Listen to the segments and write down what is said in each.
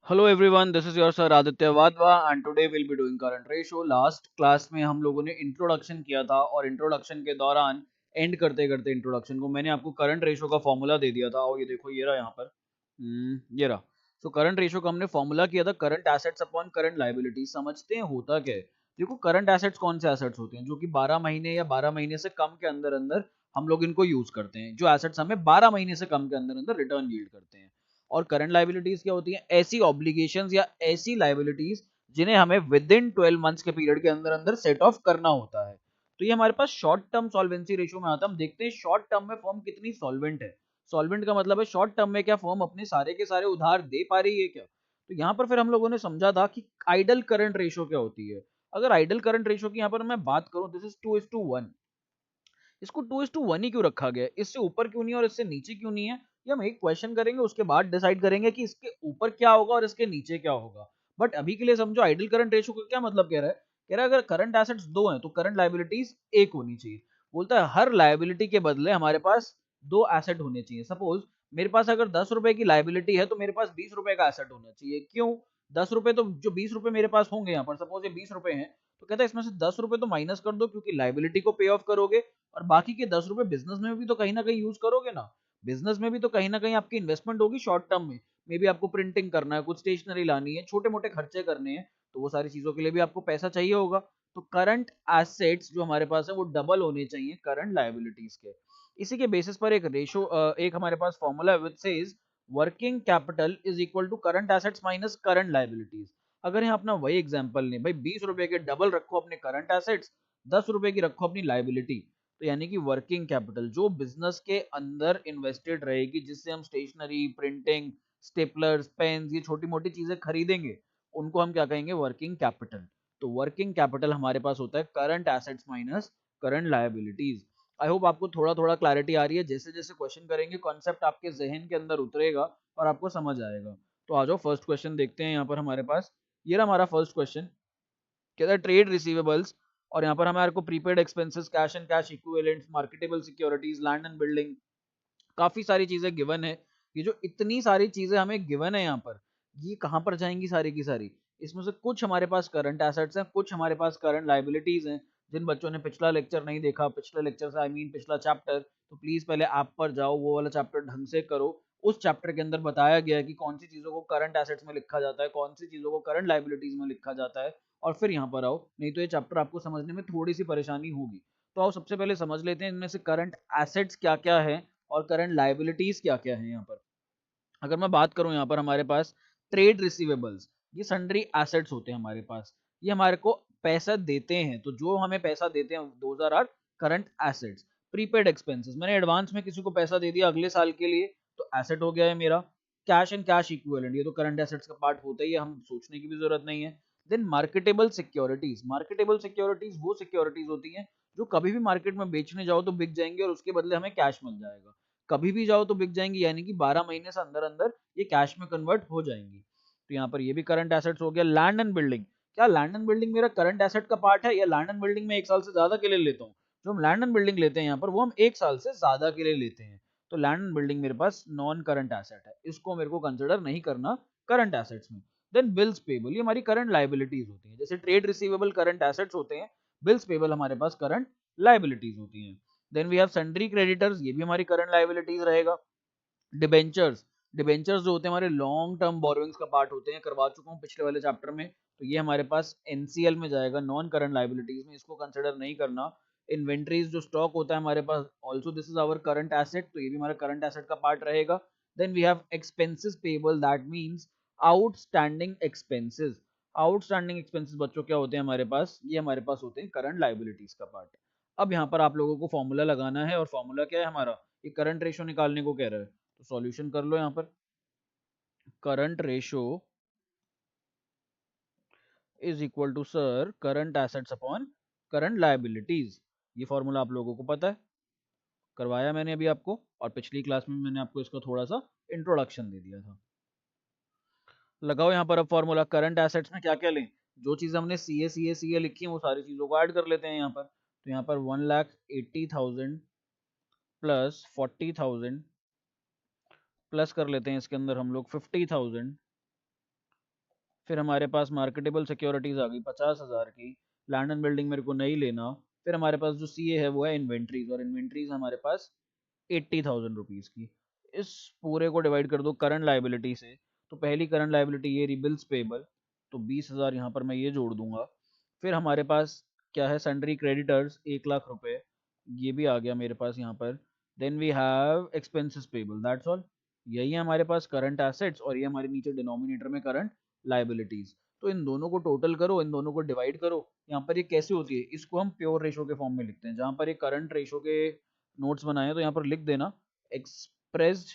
Hello everyone, this is your sir Aditya Wadhwa and today will be doing current ratio. Last class में हम लोगों ने introduction किया था और इंट्रोडक्शन के दौरान एंड करते करते इंट्रोडक्शन को मैंने आपको करंट रेशो का फॉर्मूला दे दिया था और ये देखो ये रहा यहाँ पर। ये रहा। सो करंट रेशो का हमने फॉर्मूला किया था current assets upon current liability. समझते हैं होता क्या है। देखो करंट एसेट्स कौन से एसेट्स होते हैं जो कि 12 महीने या 12 महीने से कम के अंदर अंदर हम लोग इनको यूज करते हैं, जो एसेट्स हमें 12 महीने से कम के अंदर अंदर रिटर्न यील्ड करते हैं। और करंट लाइबिलिटीज क्या होती हैं? ऐसी ऑब्लिगेशंस या ऐसी लाइबिलिटीज जिन्हें हमें विद इन 12 मंथ्स के पीरियड के अंदर अंदर सेट ऑफ करना होता है। तो ये हमारे पास शॉर्ट टर्म सॉल्वेंसी रेशियो में आता है। हम देखते हैं शॉर्ट टर्म में फर्म कितनी सॉल्वेंट है। सॉल्वेंट का मतलब है शॉर्ट टर्म में क्या फर्म अपने सारे के सारे उधार दे पा रही है क्या। तो यहाँ पर फिर हम लोगों ने समझा था कि आइडल करंट रेशियो क्या होती है। अगर आइडल करंट रेशियो की यहाँ पर मैं बात करूं, दिस इज 2:1। इसको 2:1 ही क्यों रखा गया है? इससे ऊपर क्यों नहीं और इससे नीचे क्यों नहीं है? ये हम एक क्वेश्चन करेंगे, उसके बाद डिसाइड करेंगे कि इसके ऊपर क्या होगा और इसके नीचे क्या होगा। बट अभी के लिए समझो आइडल करंट रेशियो का क्या मतलब कह रहा है। कह रहा है अगर करंट एसेट्स दो हैं तो करंट लाइबिलिटीज एक होनी चाहिए। बोलता है हर लाइबिलिटी के बदले हमारे पास दो एसेट होने चाहिए। सपोज मेरे पास अगर 10 रुपए की लाइबिलिटी है तो मेरे पास 20 रुपए का एसेट होना चाहिए। क्यों? 10 रुपए तो जो 20 रुपए मेरे पास होंगे, यहाँ पर सपोज ये 20 रुपए हैं, तो कहता है इसमें से 10 रुपए तो माइनस कर दो क्योंकि लाइबिलिटी को पे ऑफ करोगे और बाकी के 10 रुपए बिजनेस में भी तो कहीं ना कहीं यूज करोगे ना। बिजनेस में भी तो कहीं ना कहीं आपकी इन्वेस्टमेंट होगी शॉर्ट टर्म में। मे बी आपको प्रिंटिंग करना है, कुछ स्टेशनरी लानी है, छोटे मोटे खर्चे करने हैं, तो वो सारी चीजों के लिए भी आपको पैसा चाहिए होगा। तो करंट एसेट्स जो हमारे पास है वो डबल होने चाहिए करंट लाइबिलिटीज के। इसी के बेसिस पर एक रेशो, एक हमारे पास formula which says working capital is equal to current assets minus current liabilities. अगर यहाँ अपना वही एग्जांपल लें भाई, 20 रुपए के डबल रखो अपने करंट एसेट्स, 10 रुपए की रखो अपनी लाइबिलिटी। तो यानी कि वर्किंग कैपिटल जो बिजनेस के अंदर इन्वेस्टेड रहेगी, जिससे हम स्टेशनरी, प्रिंटिंग, स्टेपलर्स, पेन्स, ये छोटी मोटी चीजें खरीदेंगे, उनको हम क्या कहेंगे? Working capital. तो वर्किंग कैपिटल हमारे पास होता है current assets minus current liabilities. I hope आपको थोड़ा थोड़ा क्लैरिटी आ रही है। जैसे जैसे क्वेश्चन करेंगे कॉन्सेप्ट आपके जहन के अंदर उतरेगा और आपको समझ आएगा। तो आ जाओ फर्स्ट क्वेश्चन देखते हैं। यहाँ पर हमारे पास ये रहा हमारा फर्स्ट क्वेश्चन। कहता है ट्रेड रिसीवेबल्स, और यहाँ पर हमारे को prepaid expenses, cash and cash equivalents, marketable securities, land and building, काफी सारी चीजें गिवन है। ये जो इतनी सारी चीजें हमें गिवन है यहाँ पर, ये कहाँ पर जाएंगी सारी की सारी? इसमें से कुछ हमारे पास करंट एसेट्स हैं, कुछ हमारे पास करंट लाइबिलिटीज हैं। जिन बच्चों ने पिछला लेक्चर नहीं देखा, पिछले लेक्चर से आई मीन पिछला चैप्टर, तो प्लीज पहले आप पर जाओ, वो वाला चैप्टर ढंग से करो। उस चैप्टर के अंदर बताया गया है कि कौन सी चीजों को करंट एसेट्स में लिखा जाता है, कौन सी चीजों को करंट लाइबिलिटीज में लिखा जाता है। और फिर यहाँ पर आओ, नहीं तो ये चैप्टर आपको समझने में थोड़ी सी परेशानी होगी। तो आओ सबसे पहले समझ लेते हैं इनमें से करंट एसेट्स क्या क्या है और करंट लाइबिलिटीज क्या क्या है। यहाँ पर अगर मैं बात करूं, यहाँ पर हमारे पास ट्रेड रिसीवेबल्स, ये सन्ड्री एसेट्स होते हैं हमारे पास। ये हमारे को पैसा देते हैं, तो जो हमें पैसा देते हैं those are current assets. Prepaid expenses, मैंने एडवांस में किसी को पैसा दे दिया अगले साल के लिए, तो एसेट हो गया है मेरा। कैश एंड कैश इक्विवेलेंट, ये तो करंट एसेट्स का पार्ट होता ही है, हम सोचने की भी जरूरत नहीं है। Then marketable securities, marketable securities वो सिक्योरिटीज होती हैं जो कभी भी मार्केट में बेचने जाओ तो बिक जाएंगे और उसके बदले हमें कैश मिल जाएगा। कभी भी जाओ तो बिक जाएंगी, यानी कि 12 महीने से अंदर अंदर ये कैश में कन्वर्ट हो जाएंगी। तो यहाँ पर ये भी करंट एसेट्स हो गया। लैंड एंड बिल्डिंग, क्या लैंड एंड बिल्डिंग मेरा करंट एसेट का पार्ट है, या लैंड एंड बिल्डिंग में एक साल से ज्यादा के लिए लेता हूँ? जो हम लैंड एंड बिल्डिंग लेते हैं यहाँ पर, वो हम एक साल से ज्यादा के लिए लेते हैं। तो लैंड एंड बिल्डिंग मेरे पास नॉन करंट एसेट है, इसको मेरे को कंसिडर नहीं करना करंट एसेट्स में। देन बिल्स पेबल, ये हमारी करंट लाइबिलिटीज होती है। जैसे ट्रेड रिसीवेबल करंट एसेट्स होते हैं, बिल्स पेबल हमारे पास करंट लाइबिलिटीज होती हैं। Then we have sundry creditors, ये भी हमारी करंट लाइबिलिटीज रहेगा। डिबेंचर्स, डिबेंचर्स जो होते हैं हमारे लॉन्ग टर्म बोरोइंग्स का पार्ट होते हैं, करवा चुका हूँ पिछले वाले चैप्टर में, तो ये हमारे पास एनसीएल में जाएगा, नॉन करंट लाइबिलिटीज में, इसको कंसिडर नहीं करना। इन्वेंट्रीज जो स्टॉक होता है हमारे पास, also this is our current asset, तो ये भी हमारा करंट एसेट का पार्ट रहेगा। Then we have expenses payable, that means outstanding expenses. Outstanding expenses बच्चों क्या होते हैं हमारे पास? ये हमारे पास होते हैं करंट लाइबिलिटीज का पार्ट। अब यहाँ पर आप लोगों को फॉर्मूला लगाना है, और फॉर्मूला क्या है हमारा? ये करंट रेशो निकालने को कह रहा है, तो सॉल्यूशन कर लो यहाँ पर। Current ratio is equal to sir current assets upon current liabilities. ये फॉर्मूला आप लोगों को पता है, करवाया मैंने अभी आपको, और पिछली क्लास में मैंने आपको इसका थोड़ा सा इंट्रोडक्शन दे दिया था। लगाओ यहाँ पर अब फॉर्मूला। करंट एसेट्स में क्या क्या लें? जो चीज़ हमने सी ए लिखी है वो सारी चीज़ों को ऐड कर लेते हैं यहाँ पर। तो यहाँ पर 1,80,000 प्लस 40,000 प्लस कर लेते हैं इसके अंदर हम लोग 50,000 फिर हमारे पास मार्केटेबल सिक्योरिटीज आ गई 50,000 की, लैंड एंड बिल्डिंग मेरे को नहीं लेना। फिर हमारे पास जो सी ए है वो है इन्वेंट्रीज, और इन्वेंट्रीज हमारे पास 80,000 रुपीज़ की। इस पूरे को डिवाइड कर दो करंट लाइबिलिटी से, तो पहली करंट लाइबिलिटी ये रही बिल्स पेबल, तो 20,000 यहाँ पर मैं ये जोड़ दूंगा। फिर हमारे पास क्या है, सन्ड्री क्रेडिटर्स 1 लाख रुपए, ये भी आ गया मेरे पास यहाँ पर। Then we have expenses payable, that's all. यही है हमारे पास करंट एसेट्स, और ये हमारे नीचे डिनोमिनेटर में करंट लाइबिलिटीज। तो इन दोनों को टोटल करो, इन दोनों को डिवाइड करो। यहाँ पर ये कैसे होती है, इसको हम प्योर रेशो के फॉर्म में लिखते हैं। जहां पर ये करंट रेशो के नोट्स बनाए तो यहाँ पर लिख देना expressed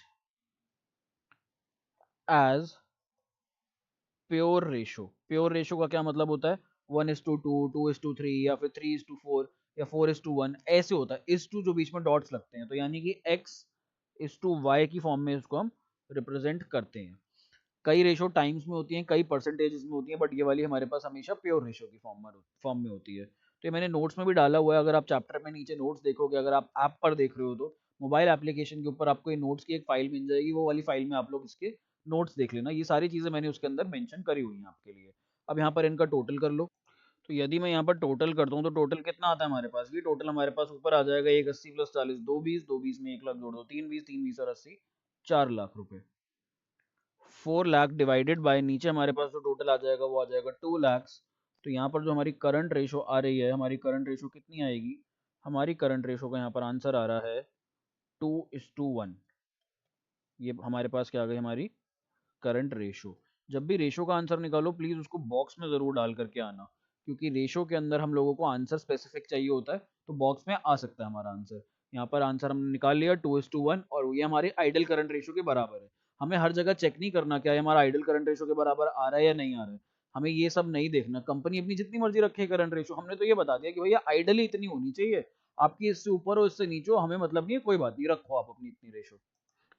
as pure ratio. Pure ratio का क्या मतलब होता है, 1:2, 2:3, या फिर 3:4, या 4:1, ऐसे होता है। इस टू जो बीच में डॉट्स लगते हैं, तो यानी कि x:y की फॉर्म में इसको हम रिप्रेजेंट करते हैं। कई रेशो टाइम्स में होती हैं, कई परसेंटेजेस में होती हैं, बट ये वाली हमारे पास हमेशा प्योर रेशो की फॉर्म में होती है। तो ये मैंने नोट्स में भी डाला हुआ है, अगर आप चैप्टर में नीचे नोट्स देखोगे, अगर आप ऐप पर देख रहे हो तो मोबाइल एप्लीकेशन के ऊपर आपको ये नोट्स की एक फाइल मिल जाएगी, वो वाली फाइल में आप लोग इसके नोट्स देख लेना। ये सारी चीजें मैंने उसके अंदर मेंशन करी हुई हैं आपके लिए। अब यहाँ पर इनका टोटल कर लो। तो यदि मैं यहाँ पर टोटल करता हूँ तो टोटल कितना आता है हमारे पास, ये टोटल हमारे पास ऊपर आ जाएगा 180 + 40, 220, 220 में 1 लाख जोड़ दो, 320, 320 और 80, 4 लाख रुपए। 4 लाख डिवाइडेड बाय नीचे हमारे पास जो टोटल आ जाएगा वो आ जाएगा 2 lakhs। तो यहाँ पर जो हमारी करंट रेशो आ रही है, हमारी करंट रेशो कितनी आएगी, हमारी करंट रेशो का यहाँ पर आंसर आ रहा है 2:1। ये हमारे पास क्या आ गई हमारी करंट रेशो। जब भी रेशो का आंसर निकालो प्लीज उसको बॉक्स में जरूर डाल करके आना, क्योंकि रेशो के अंदर हम लोगों को आंसर स्पेसिफिक चाहिए होता है, तो बॉक्स में आ सकता है हमारा आंसर। यहाँ पर आंसर हमने निकाल लिया 2:1, और ये हमारे आइडल करंट रेशो के बराबर है। हमें हर जगह चेक नहीं करना क्या है हमारा आइडल करंट रेशो के बराबर आ रहा है या नहीं आ रहा है, हमें ये सब नहीं देखना। कंपनी अपनी जितनी मर्जी रखे करंट रेशो, हमने तो ये बता दिया कि भैया आइडल ही इतनी होनी चाहिए, आपकी इससे ऊपर हो इससे नीचे हो हमें मतलब नहीं है, कोई बात नहीं, रखो आप अपनी इतनी रेशो।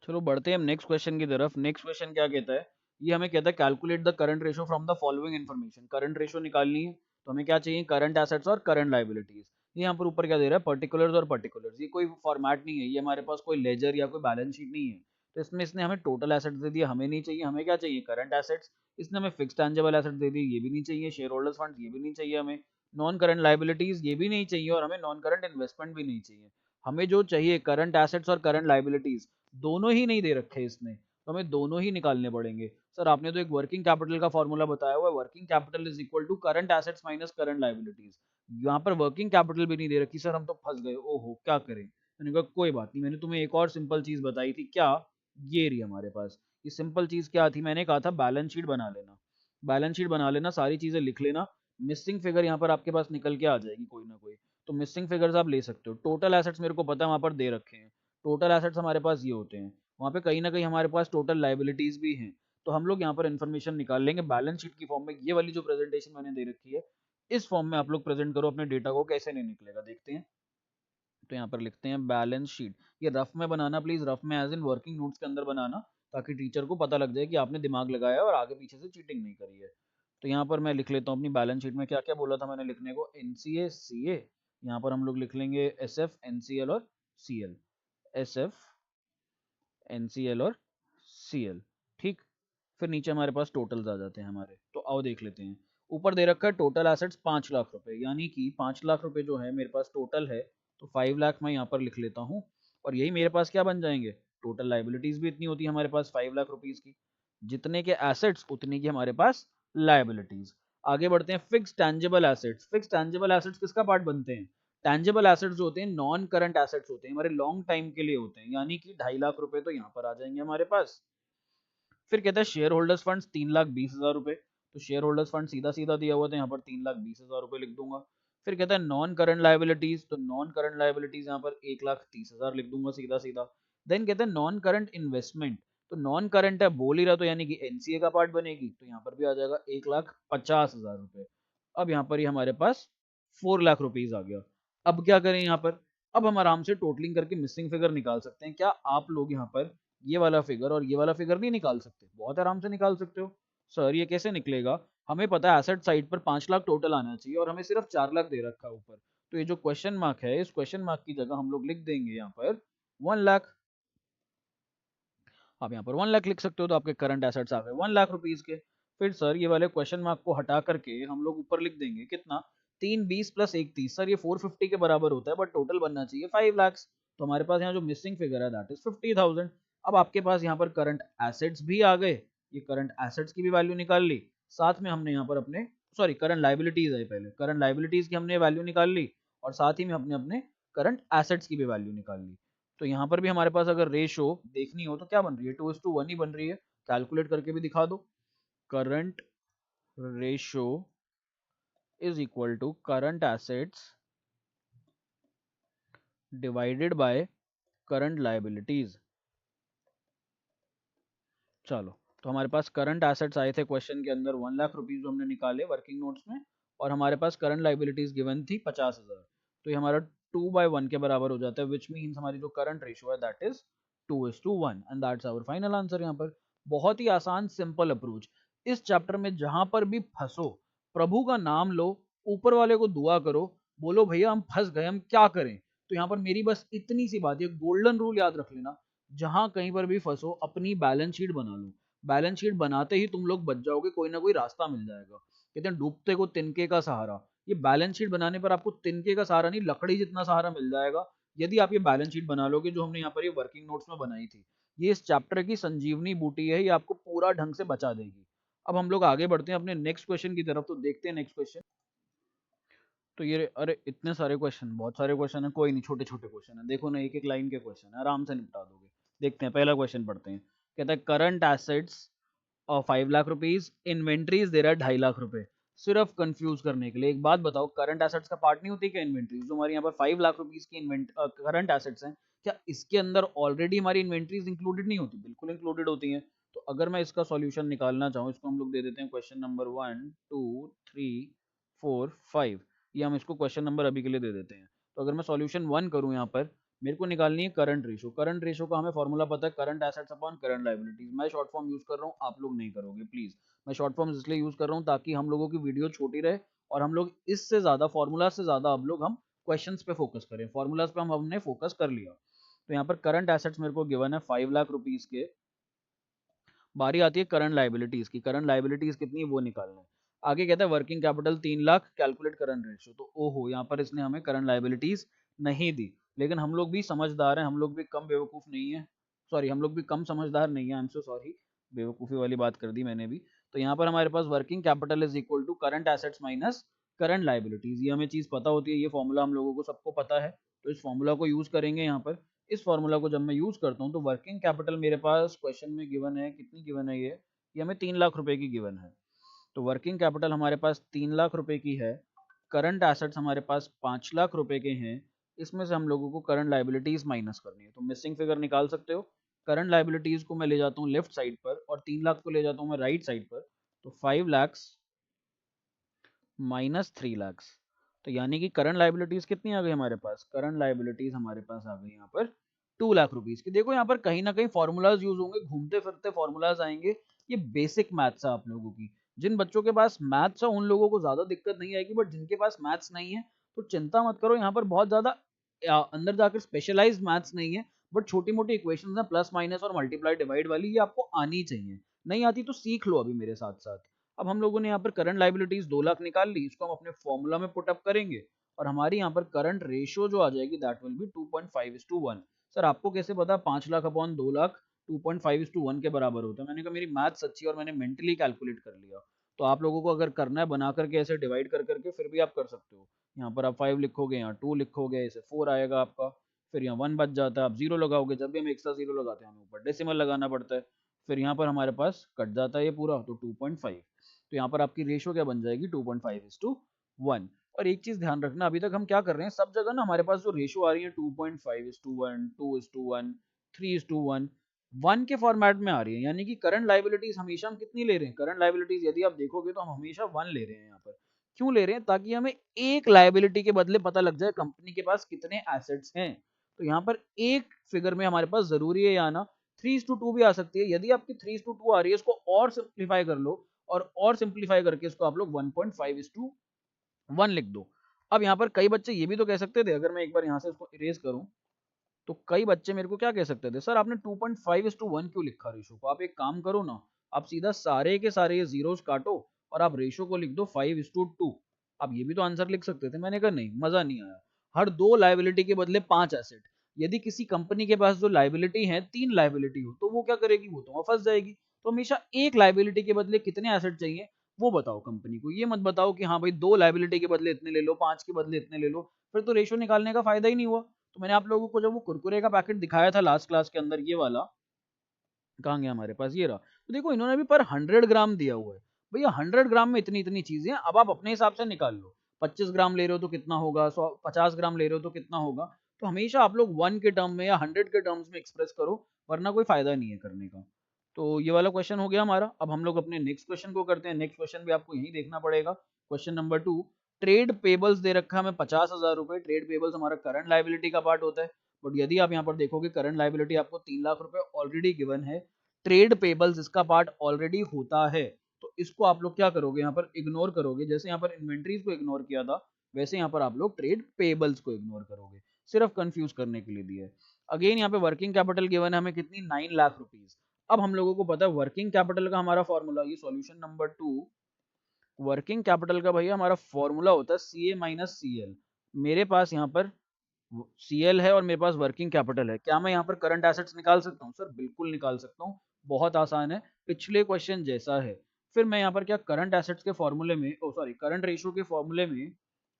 चलो बढ़ते हैं हम नेक्स्ट क्वेश्चन की तरफ। नेक्स्ट क्वेश्चन क्या कहता है, ये हमें कहता है calculate the current ratio from the following information. Current ratio निकालनी है तो हमें क्या चाहिए, करंट एसेट्स और करंट लाइबिलिटीज। ये यहाँ पर ऊपर क्या दे रहा है, पर्टिकुलर्स और पर्टिकुलर्स। ये कोई फॉर्मेट नहीं है, ये हमारे पास कोई लेजर या कोई बैलेंस शीट नहीं है। तो इसमें इसने हमें टोटल एसेट्स दे दिया, हमें नहीं चाहिए, हमें क्या चाहिए, करंट एसेट्स। इसने हमें फिक्स टेंजेबल एसेट्स दे दिए, ये भी नहीं चाहिए। शेयर होल्डर्स फंड, ये भी नहीं चाहिए हमें। नॉन करंट लाइबिलिटीज, ये भी नहीं चाहिए। और हमें नॉन करंट इन्वेस्टमेंट भी नहीं चाहिए। हमें जो चाहिए करंट एसेट्स और करंट लाइबिलिटीज, दोनों ही नहीं दे रखे इसने, तो हमें दोनों ही निकालने पड़ेंगे। सर आपने तो एक वर्किंग कैपिटल का फॉर्मूला बताया हुआ है, working capital is equal to current assets minus current liabilities. यहाँ पर वर्किंग कैपिटल भी नहीं दे रखी सर, हम तो फंस गए, ओहो क्या करें। मैंने कहा कोई बात नहीं, मैंने तुम्हें एक और सिंपल चीज बताई थी, क्या, ये रही हमारे पास। ये सिंपल चीज क्या थी, मैंने कहा था बैलेंस शीट बना लेना। बैलेंस शीट बना लेना, सारी चीजें लिख लेना। मिसिंग फिगर यहाँ पर आपके पास निकल के आ जाएगी कोई ना कोई, तो मिसिंग फिगर्स आप ले सकते हो। टोटल एसेट्स मेरे को पता है वहां पर दे रखे हैं, टोटल एसेट्स हमारे पास ये होते हैं। वहाँ पे कहीं ना कहीं हमारे पास टोटल लाइबिलिटीज भी हैं। तो हम लोग यहाँ पर इन्फॉर्मेशन निकाल लेंगे बैलेंस शीट की फॉर्म में। ये वाली जो प्रेजेंटेशन मैंने दे रखी है, इस फॉर्म में आप लोग प्रेजेंट करो अपने डेटा को, कैसे नहीं निकलेगा देखते हैं। तो यहाँ पर लिखते हैं बैलेंस शीट। ये रफ में बनाना प्लीज, रफ में एज इन वर्किंग नोट्स के अंदर बनाना, ताकि टीचर को पता लग जाए कि आपने दिमाग लगाया है और आगे पीछे से चीटिंग नहीं करी है। तो यहाँ पर मैं लिख लेता हूँ अपनी बैलेंस शीट में क्या क्या बोला था मैंने लिखने को, एनसीए सीए, यहाँ पर हम लोग लिख लेंगे एसएफ एनसीएल और सीएल, एसएफ एनसीएल और सीएल, ठीक। फिर नीचे हमारे पास टोटल्स आ जाते हैं हमारे, तो आओ देख लेते हैं। ऊपर दे रखा है टोटल एसेट्स 5 लाख रुपए, यानी कि 5 लाख रुपए जो है मेरे पास टोटल है, तो 5 लाख मैं यहाँ पर लिख लेता हूँ। और यही मेरे पास क्या बन जाएंगे, टोटल लाइबिलिटीज भी इतनी होती है हमारे पास 5 लाख रुपीज की। जितने के एसेट्स उतनी की हमारे पास लाइबिलिटीज। आगे बढ़ते हैं, fix tangible assets. Fix tangible assets किसका पार्ट बनते हैं, टैंजेबल एसेट्स जो होते हैं नॉन करंट एसेट्स होते हैं, हमारे लॉन्ग टाइम के लिए होते हैं, यानी कि 2.5 लाख रुपए तो यहाँ पर आ जाएंगे हमारे पास। फिर कहता है शेयर होल्डर्स फंड 3,20,000 रुपए, तो शेयर होल्डर्स फंड सीधा सीधा दिया हुआ था, यहाँ पर 3,20,000 रुपए लिख दूंगा। फिर कहता है नॉन करंट लाइबिलिटीज, तो नॉन करंट लाइबिलिटीज यहाँ पर 1,30,000 लिख दूंगा सीधा सीधा। देन कहते हैं नॉन करंट इन्वेस्टमेंट, तो नॉन करंट है बोल ही रहा, तो यानी कि एनसीए का पार्ट बनेगी, तो यहाँ पर भी आ जाएगा 1,50,000 रुपए। अब यहाँ पर ही हमारे पास 4 लाख रुपीज आ गया। अब क्या करें यहाँ पर, अब हम आराम से टोटलिंग करके मिसिंग फिगर निकाल सकते हैं। क्या आप लोग यहाँ पर ये वाला फिगर और ये वाला फिगर नहीं निकाल सकते, बहुत आराम से निकाल सकते हो। सर ये कैसे निकलेगा, हमें पता है एसेट साइड पर 5 लाख टोटल आना चाहिए और हमें सिर्फ 4 लाख दे रखा है ऊपर। तो ये जो क्वेश्चन मार्क है, इस क्वेश्चन मार्क की जगह हम लोग लिख देंगे यहाँ पर 1 लाख। आप यहाँ पर 1 लाख लिख सकते हो, तो आपके करंट एसेट्स आ गए 1 लाख रुपीज के। फिर सर ये वाले क्वेश्चन मार्क को हटा करके हम लोग ऊपर लिख देंगे कितना, 320 प्लस 130। सर ये 450 के बराबर होता है, बट टोटल बनना चाहिए 5 लाख। तो हमारे पास यहाँ जो मिसिंग फिगर है दैट इज 50,000। अब आपके पास यहाँ पर करंट एसेट्स भी आ गए, ये करंट एसेट्स की भी वैल्यू निकाल ली, साथ में हमने यहाँ पर अपने सॉरी करंट लाइबिलिटीज है, पहले करंट लाइबिलिटीज की हमने वैल्यू निकाल ली और साथ ही में हमने अपने करंट एसेट्स की भी वैल्यू निकाल ली। तो यहाँ पर भी हमारे पास अगर रेशो देखनी हो तो क्या बन रही है, 2:1 ही बन रही है। कैलकुलेट करके भी दिखा दो, current ratio is equal to current assets divided by current liabilities। चलो, तो हमारे पास करंट एसेट्स आए थे क्वेश्चन के अंदर 1 लाख रुपीज जो हमने निकाले वर्किंग नोट्स में, और हमारे पास करंट लाइबिलिटीज गिवन थी 50,000। तो ये हमारा 2/1 के बराबर हो जाता है, विच मीन्स हमारी जो करंट रेशो है that is 2:1 and that's our final answer. यहाँ पर बहुत ही आसान सिंपल अप्रोच। इस चैप्टर में जहां पर भी फंसो, प्रभु का नाम लो, ऊपर वाले को दुआ करो, बोलो भैया हम फंस गए, हम क्या करें। तो यहाँ पर मेरी बस इतनी सी बात है, गोल्डन रूल याद रख लेना, जहां कहीं पर भी फंसो अपनी बैलेंस शीट बना लो। बैलेंस शीट बनाते ही तुम लोग बच जाओगे, कोई ना कोई रास्ता मिल जाएगा। कहते हैं डूबते को तिनके का सहारा। ये बैलेंस शीट बनाने पर आपको तिनके का सहारा नहीं, लकड़ी जितना सहारा मिल जाएगा, यदि आप ये बैलेंस शीट बना लोगे जो हमने यहाँ पर ये वर्किंग नोट्स में बनाई थी। ये इस चैप्टर की संजीवनी बूटी है, ये आपको पूरा ढंग से बचा देगी। अब हम लोग आगे बढ़ते हैं अपने नेक्स्ट क्वेश्चन की तरफ, तो देखते हैं नेक्स्ट क्वेश्चन। तो ये अरे इतने सारे क्वेश्चन, बहुत सारे क्वेश्चन है, कोई नहीं, छोटे छोटे क्वेश्चन है, देखो ना एक एक लाइन के क्वेश्चन है, आराम से निपटा दोगे। देखते हैं, पहला क्वेश्चन पढ़ते हैं। कहता है करंट एसेट्स और 5 लाख रुपीज, इन्वेंट्रीज दे रहा है 2.5 लाख रुपए। सिर्फ कंफ्यूज करने के लिए एक बात बताओ, करंट एसेट्स का पार्ट नहीं होती क्या इन्वेंट्रीज? जो हमारे यहाँ पर 5 लाख रुपीज की करंट एसेट्स हैं, क्या इसके अंदर ऑलरेडी हमारी इन्वेंट्रीज इंक्लूडेड नहीं होती? बिल्कुल इंक्लूडेड होती हैं। तो अगर मैं इसका सॉल्यूशन निकालना चाहूँ, इसको हम लोग दे देते हैं क्वेश्चन नंबर 1 2 3 4 5। ये हम इसको क्वेश्चन नंबर अभी के लिए दे देते हैं। तो अगर मैं सॉल्यूशन 1 करूँ, यहाँ पर मेरे को निकालनी है करंट रेशो। करंट रेशो का हमें फॉर्मूला पता है, current assets upon current liabilities. मैं शॉर्ट फॉर्म यूज कर रहा हूँ, आप लोग नहीं करोगे प्लीज। मैं शॉर्ट फॉर्म इसलिए यूज कर रहा हूँ ताकि हम लोगों की वीडियो छोटी रहे और हम लोग इससे ज्यादा फॉर्मूला से ज्यादा अब लोग हम क्वेश्चंस पे फोकस करें। फॉर्मूलाज पे हम हमने फोकस कर लिया। तो यहाँ पर करंट एसेट्स मेरे को गिवन है 5 लाख रुपीज के। बारी आती है करंट लाइबिलिटीज की। करंट लाइबिलिटीज कितनी है वो निकालना है। आगे कहता है working capital 3 lakh, calculate current ratio. तो ओहो, यहाँ पर इसने हमें करंट लाइबिलिटीज नहीं दी, लेकिन हम लोग भी समझदार हैं, हम लोग भी कम बेवकूफ नहीं है। सॉरी, हम लोग भी कम समझदार नहीं है, आई एम सो सॉरी, बेवकूफी वाली बात कर दी मैंने भी। तो यहाँ पर हमारे पास working capital is equal to current assets minus current liabilities. ये हमें चीज पता होती है, ये फॉर्मूला हम लोगों को सबको पता है। तो इस फॉर्मूला को यूज करेंगे यहाँ पर। इस फॉर्मूला को जब मैं यूज करता हूँ तो वर्किंग कैपिटल मेरे पास क्वेश्चन में गिवन है, कितनी गिवन है ये हमें 3 लाख रुपए की गिवन है। तो वर्किंग कैपिटल हमारे पास 3 लाख रुपए की है, करंट एसेट्स हमारे पास 5 लाख रुपए के हैं। इसमें से हम लोगों को करंट लाइबिलिटीज माइनस करनी है। तो मिसिंग फिगर निकाल सकते हो। करंट लाइबिलिटीज को मैं ले जाता हूँ लेफ्ट साइड पर और 3 लाख को ले जाता हूँ मैं राइट साइड पर। तो 5 lakhs माइनस 3 lakhs। तो यानी कि करंट लाइबिलिटीज कितनी आ गई हमारे पास? करंट लाइबिलिटीज हमारे पास आ गई यहाँ पर 2 लाख रुपीज की। देखो यहाँ पर कहीं ना कहीं फॉर्मूलाज यूज होंगे, घूमते फिरते फॉर्मूलाज आएंगे। ये बेसिक मैथ्स है आप लोगों की। जिन बच्चों के पास मैथ्स है उन लोगों को ज्यादा दिक्कत नहीं आएगी, बट जिनके पास मैथ्स नहीं है तो चिंता मत करो, यहाँ पर बहुत ज्यादा अंदर जाकर स्पेशलाइज्ड मैथ्स नहीं है। बट छोटी मोटी इक्वेशंस हैं, प्लस माइनस और मल्टीप्लाई डिवाइड वाली, ये आपको आनी चाहिए। नहीं आती तो सीख लो अभी मेरे साथ साथ। अब हम लोगों ने यहाँ पर करंट लाइबिलिटीज 2 लाख निकाल ली, इसको हम अपने फॉर्मूला में पुट अप करेंगे और हमारी यहाँ पर करंट रेशियो जो आ जाएगी दैट विल बी 2.5:1। सर आपको कैसे पता 5 लाख अपॉन 2 लाख 2.5:1 के बराबर होता है? मैंने कहा मेरी मैथ्स अच्छी है और मैंने मेंटली कैलकुलेट कर लिया। तो आप लोगों को अगर करना है बना करके ऐसे डिवाइड कर करके फिर भी आप कर सकते हो। यहाँ पर आप 5 लिखोगे, यहाँ 2 लिखोगे, ऐसे 4 आएगा आपका, फिर यहाँ 1 बच जाता है, आप 0 लगाओगे। जब भी हम एक्स्ट्रा 0 लगाते हैं हमें ऊपर डेसिमल लगाना पड़ता है, फिर यहाँ पर हमारे पास कट जाता है ये पूरा, तो 2.5। तो यहाँ पर आपकी रेशियो क्या बन जाएगी? 2.5:1। और एक चीज ध्यान रखना, अभी तक हम क्या कर रहे हैं, सब जगह ना हमारे पास जो रेशियो आ रही है 2.5:1, 2:1, 3:1, 1 के फॉर्मेट में आ रही है। यानी कि करंट लाइबिलिटीज हमेशा हम कितनी ले रहे हैं? करंट लाइबिलिटीज यदि आप देखोगे तो हम हमेशा 1 ले रहे हैं यहाँ पर। क्यों ले रहे हैं? ताकि हमें एक लाइबिलिटी के बदले पता लग जाए कंपनी के पास कितने एसेट्स हैं। तो यहाँ पर एक फिगर में हमारे पास जरूरी है आना। 3:2 भी आ सकती है, यदि आपकी 3:2 आ रही है इसको और सिंप्लीफाई कर लो और सिंप्लीफाई करके इसको आप लोग 1.5:1 लिख दो। अब यहाँ पर कई बच्चे ये भी तो कह सकते थे, अगर मैं एक बार यहाँ से इसको इरेज करूं, तो कई बच्चे मेरे को क्या कह सकते थे, सर आपने 2.5:1 क्यों लिखा रेशो को? आप एक काम करो ना, आप सीधा सारे के सारे ये जीरोस काटो और आप रेशो को लिख दो 5:2। आप ये भी तो आंसर लिख सकते थे। मैंने कहा नहीं, मजा नहीं आया। हर 2 लायबिलिटी के बदले 5 एसेट। यदि किसी कंपनी के पास जो लायबिलिटी है 3 लायबिलिटी हो तो वो क्या करेगी, वो तो वहां फंस जाएगी। तो हमेशा एक लायबिलिटी के बदले कितने एसेट चाहिए वो बताओ कंपनी को। ये मत बताओ कि हाँ भाई 2 लायबिलिटी के बदले इतने ले लो, 5 के बदले इतने ले लो, फिर तो रेशो निकालने का फायदा ही नहीं हुआ। तो मैंने आप लोगों को जब वो कुरकुरे का पैकेट दिखाया था लास्ट क्लास के अंदर, ये वाला कहाँ गया हमारे पास, ये रहा। तो देखो इन्होंने भी पर 100 ग्राम दिया हुआ है। भैया 100 ग्राम में इतनी इतनी चीजें हैं, अब आप अपने हिसाब से निकाल लो। 25 ग्राम ले रहे हो तो कितना होगा, 50 ग्राम ले रहे हो तो कितना होगा। तो हमेशा आप लोग 1 के टर्म में या 100 के टर्म्स में एक्सप्रेस करो, वरना कोई फायदा नहीं है करने का। तो ये वाला क्वेश्चन हो गया हमारा। अब हम लोग अपने नेक्स्ट क्वेश्चन को करते हैं। नेक्स्ट क्वेश्चन भी आपको यही देखना पड़ेगा। क्वेश्चन नंबर 2, ट्रेड पेबल्स दे रखा है हमें 50,000 रुपए। ट्रेड पेबल्स हमारा करंट लाइबिलिटी का पार्ट होता है। बट यदि आप यहाँ पर देखोगे करंट लाइबिलिटी आपको 3 लाख रुपए ऑलरेडी गिवन है, ट्रेड पेबल्स इसका पार्ट ऑलरेडी होता है, तो इसको आप लोग क्या करोगे, यहाँ पर इग्नोर करोगे। जैसे यहाँ पर इन्वेंट्रीज को इग्नोर किया था, वैसे यहाँ पर आप लोग ट्रेड पेबल्स को इग्नोर करोगे, सिर्फ कंफ्यूज करने के लिए दिया है। अगेन यहाँ पे वर्किंग कैपिटल गिवन है हमें कितनी, 9 लाख रुपीज। अब हम लोगों को पता है वर्किंग कैपिटल का हमारा फॉर्मूला, ये सॉल्यूशन नंबर 2, वर्किंग कैपिटल का भैया हमारा फॉर्मूला होता है सी ए माइनस सी एल। मेरे पास यहाँ पर सीएल है और मेरे पास वर्किंग कैपिटल है। क्या मैं यहाँ पर करंट एसेट्स निकाल सकता हूँ? सर बिल्कुल निकाल सकता हूँ, बहुत आसान है, पिछले क्वेश्चन जैसा है। फिर मैं यहाँ पर क्या करंट एसेट्स के फॉर्मूले में, ओ सॉरी करंट रेशो के फॉर्मूले में,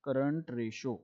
करंट रेशो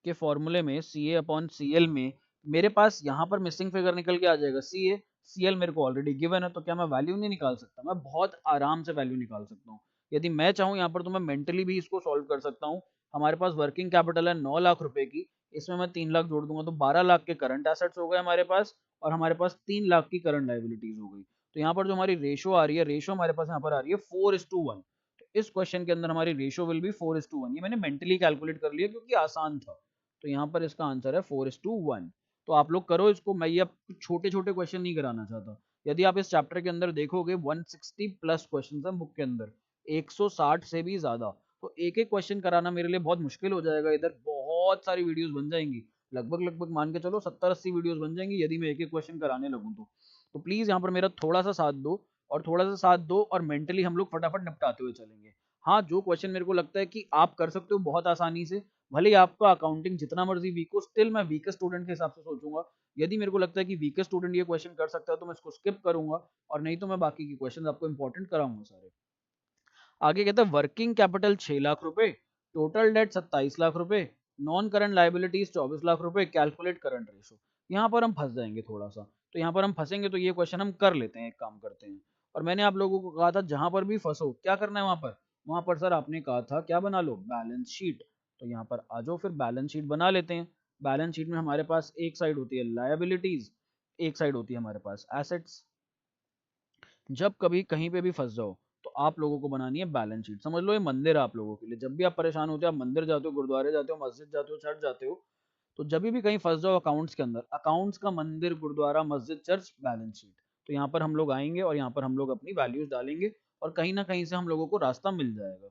के फॉर्मूले में सी ए अपॉन सी एल में मेरे पास यहाँ पर मिसिंग फिगर निकल के आ जाएगा सी ए। सी एल मेरे को ऑलरेडी गिवन है, तो क्या मैं वैल्यू नहीं निकाल सकता? मैं बहुत आराम से वैल्यू निकाल सकता हूँ। यदि मैं चाहूँ यहाँ पर तो मैं मेंटली भी इसको सॉल्व कर सकता हूँ। हमारे पास वर्किंग कैपिटल है 9 लाख रुपए की, इसमें मैं 3 लाख जोड़ दूंगा तो 12 लाख के करंट एसेट्स हो गए हमारे पास, और हमारे पास 3 लाख की करंट लाइबिलिटीज हो गई। तो यहाँ पर जो हमारी रेशो आ रही है, रेशो हमारे पास यहाँ पर आ रही है 4:1। तो इस क्वेश्चन के अंदर हमारी रेशो विल बी 4:1। ये मैंने मेंटली कैलकुलेट कर लिया क्योंकि आसान था। तो यहाँ पर इसका आंसर है 4:1। तो आप लोग करो इसको, मैं ये छोटे छोटे क्वेश्चन नहीं कराना चाहता। यदि आप इस चैप्टर के अंदर देखोगे 160 प्लस क्वेश्चन है बुक के अंदर, 160 से भी ज्यादा। तो एक एक क्वेश्चन कराना मेरे लिए बहुत मुश्किल हो जाएगा। इधर बहुत सारी वीडियोस बन जाएंगी, लगभग लगभग मान के चलो 70-80 वीडियोस बन जाएंगी यदि मैं एक एक क्वेश्चन कराने लगूँ तो प्लीज यहाँ पर मेरा थोड़ा सा साथ दो, और थोड़ा सा साथ दो और मेंटली हम लोग फटाफट निपटाते हुए चलेंगे। हाँ, जो क्वेश्चन मेरे को लगता है कि आप कर सकते हो बहुत आसानी से, भले ही आपका अकाउंटिंग जितना मर्जी वीक हो, स्टिल मैं वीकेस्ट स्टूडेंट के हिसाब से सोचूंगा। यदि मेरे को लगता है कि वीकेस्ट स्टूडेंट ये क्वेश्चन कर सकता है तो मैं इसको स्किप करूंगा, और नहीं तो मैं बाकी के क्वेश्चन आपको इंपॉर्टेंट कराऊंगा सारे। आगे कहता है वर्किंग कैपिटल 6 लाख रुपए, टोटल डेट 27 लाख रुपए, नॉन करंट लाइबिलिटीज 24 लाख रुपए, कैलकुलेट करंट रेशो। यहाँ पर हम फंस जाएंगे थोड़ा सा। तो यहाँ पर हम फंसेंगे तो ये क्वेश्चन हम कर लेते हैं, एक काम करते हैं। और मैंने आप लोगों को कहा था जहां पर भी फंसो क्या करना है, वहां पर सर आपने कहा था क्या बना लो, बैलेंस शीट। तो यहाँ पर आ जाओ फिर बैलेंस शीट बना लेते हैं। बैलेंस शीट में हमारे पास एक साइड होती है लायबिलिटीज, एक साइड होती है हमारे पास एसेट्स। जब कभी कहीं पे भी फंस जाओ तो आप लोगों को बनानी है बैलेंस शीट। समझ लो ये मंदिर है आप लोगों के लिए। जब भी आप परेशान होते हो, आप मंदिर जाते हो, गुरुद्वारे जाते हो, मस्जिद जाते हो, चर्च जाते हो, तो जब भी कहीं फंस जाओ अकाउंट्स के अंदर, अकाउंट्स का मंदिर, गुरुद्वारा, मस्जिद, चर्च, बैलेंस शीट, तो यहाँ पर हम लोग आएंगे और यहाँ पर हम लोग अपनी वैल्यूज डालेंगे, और कहीं ना कहीं से हम लोगों को रास्ता मिल जाएगा।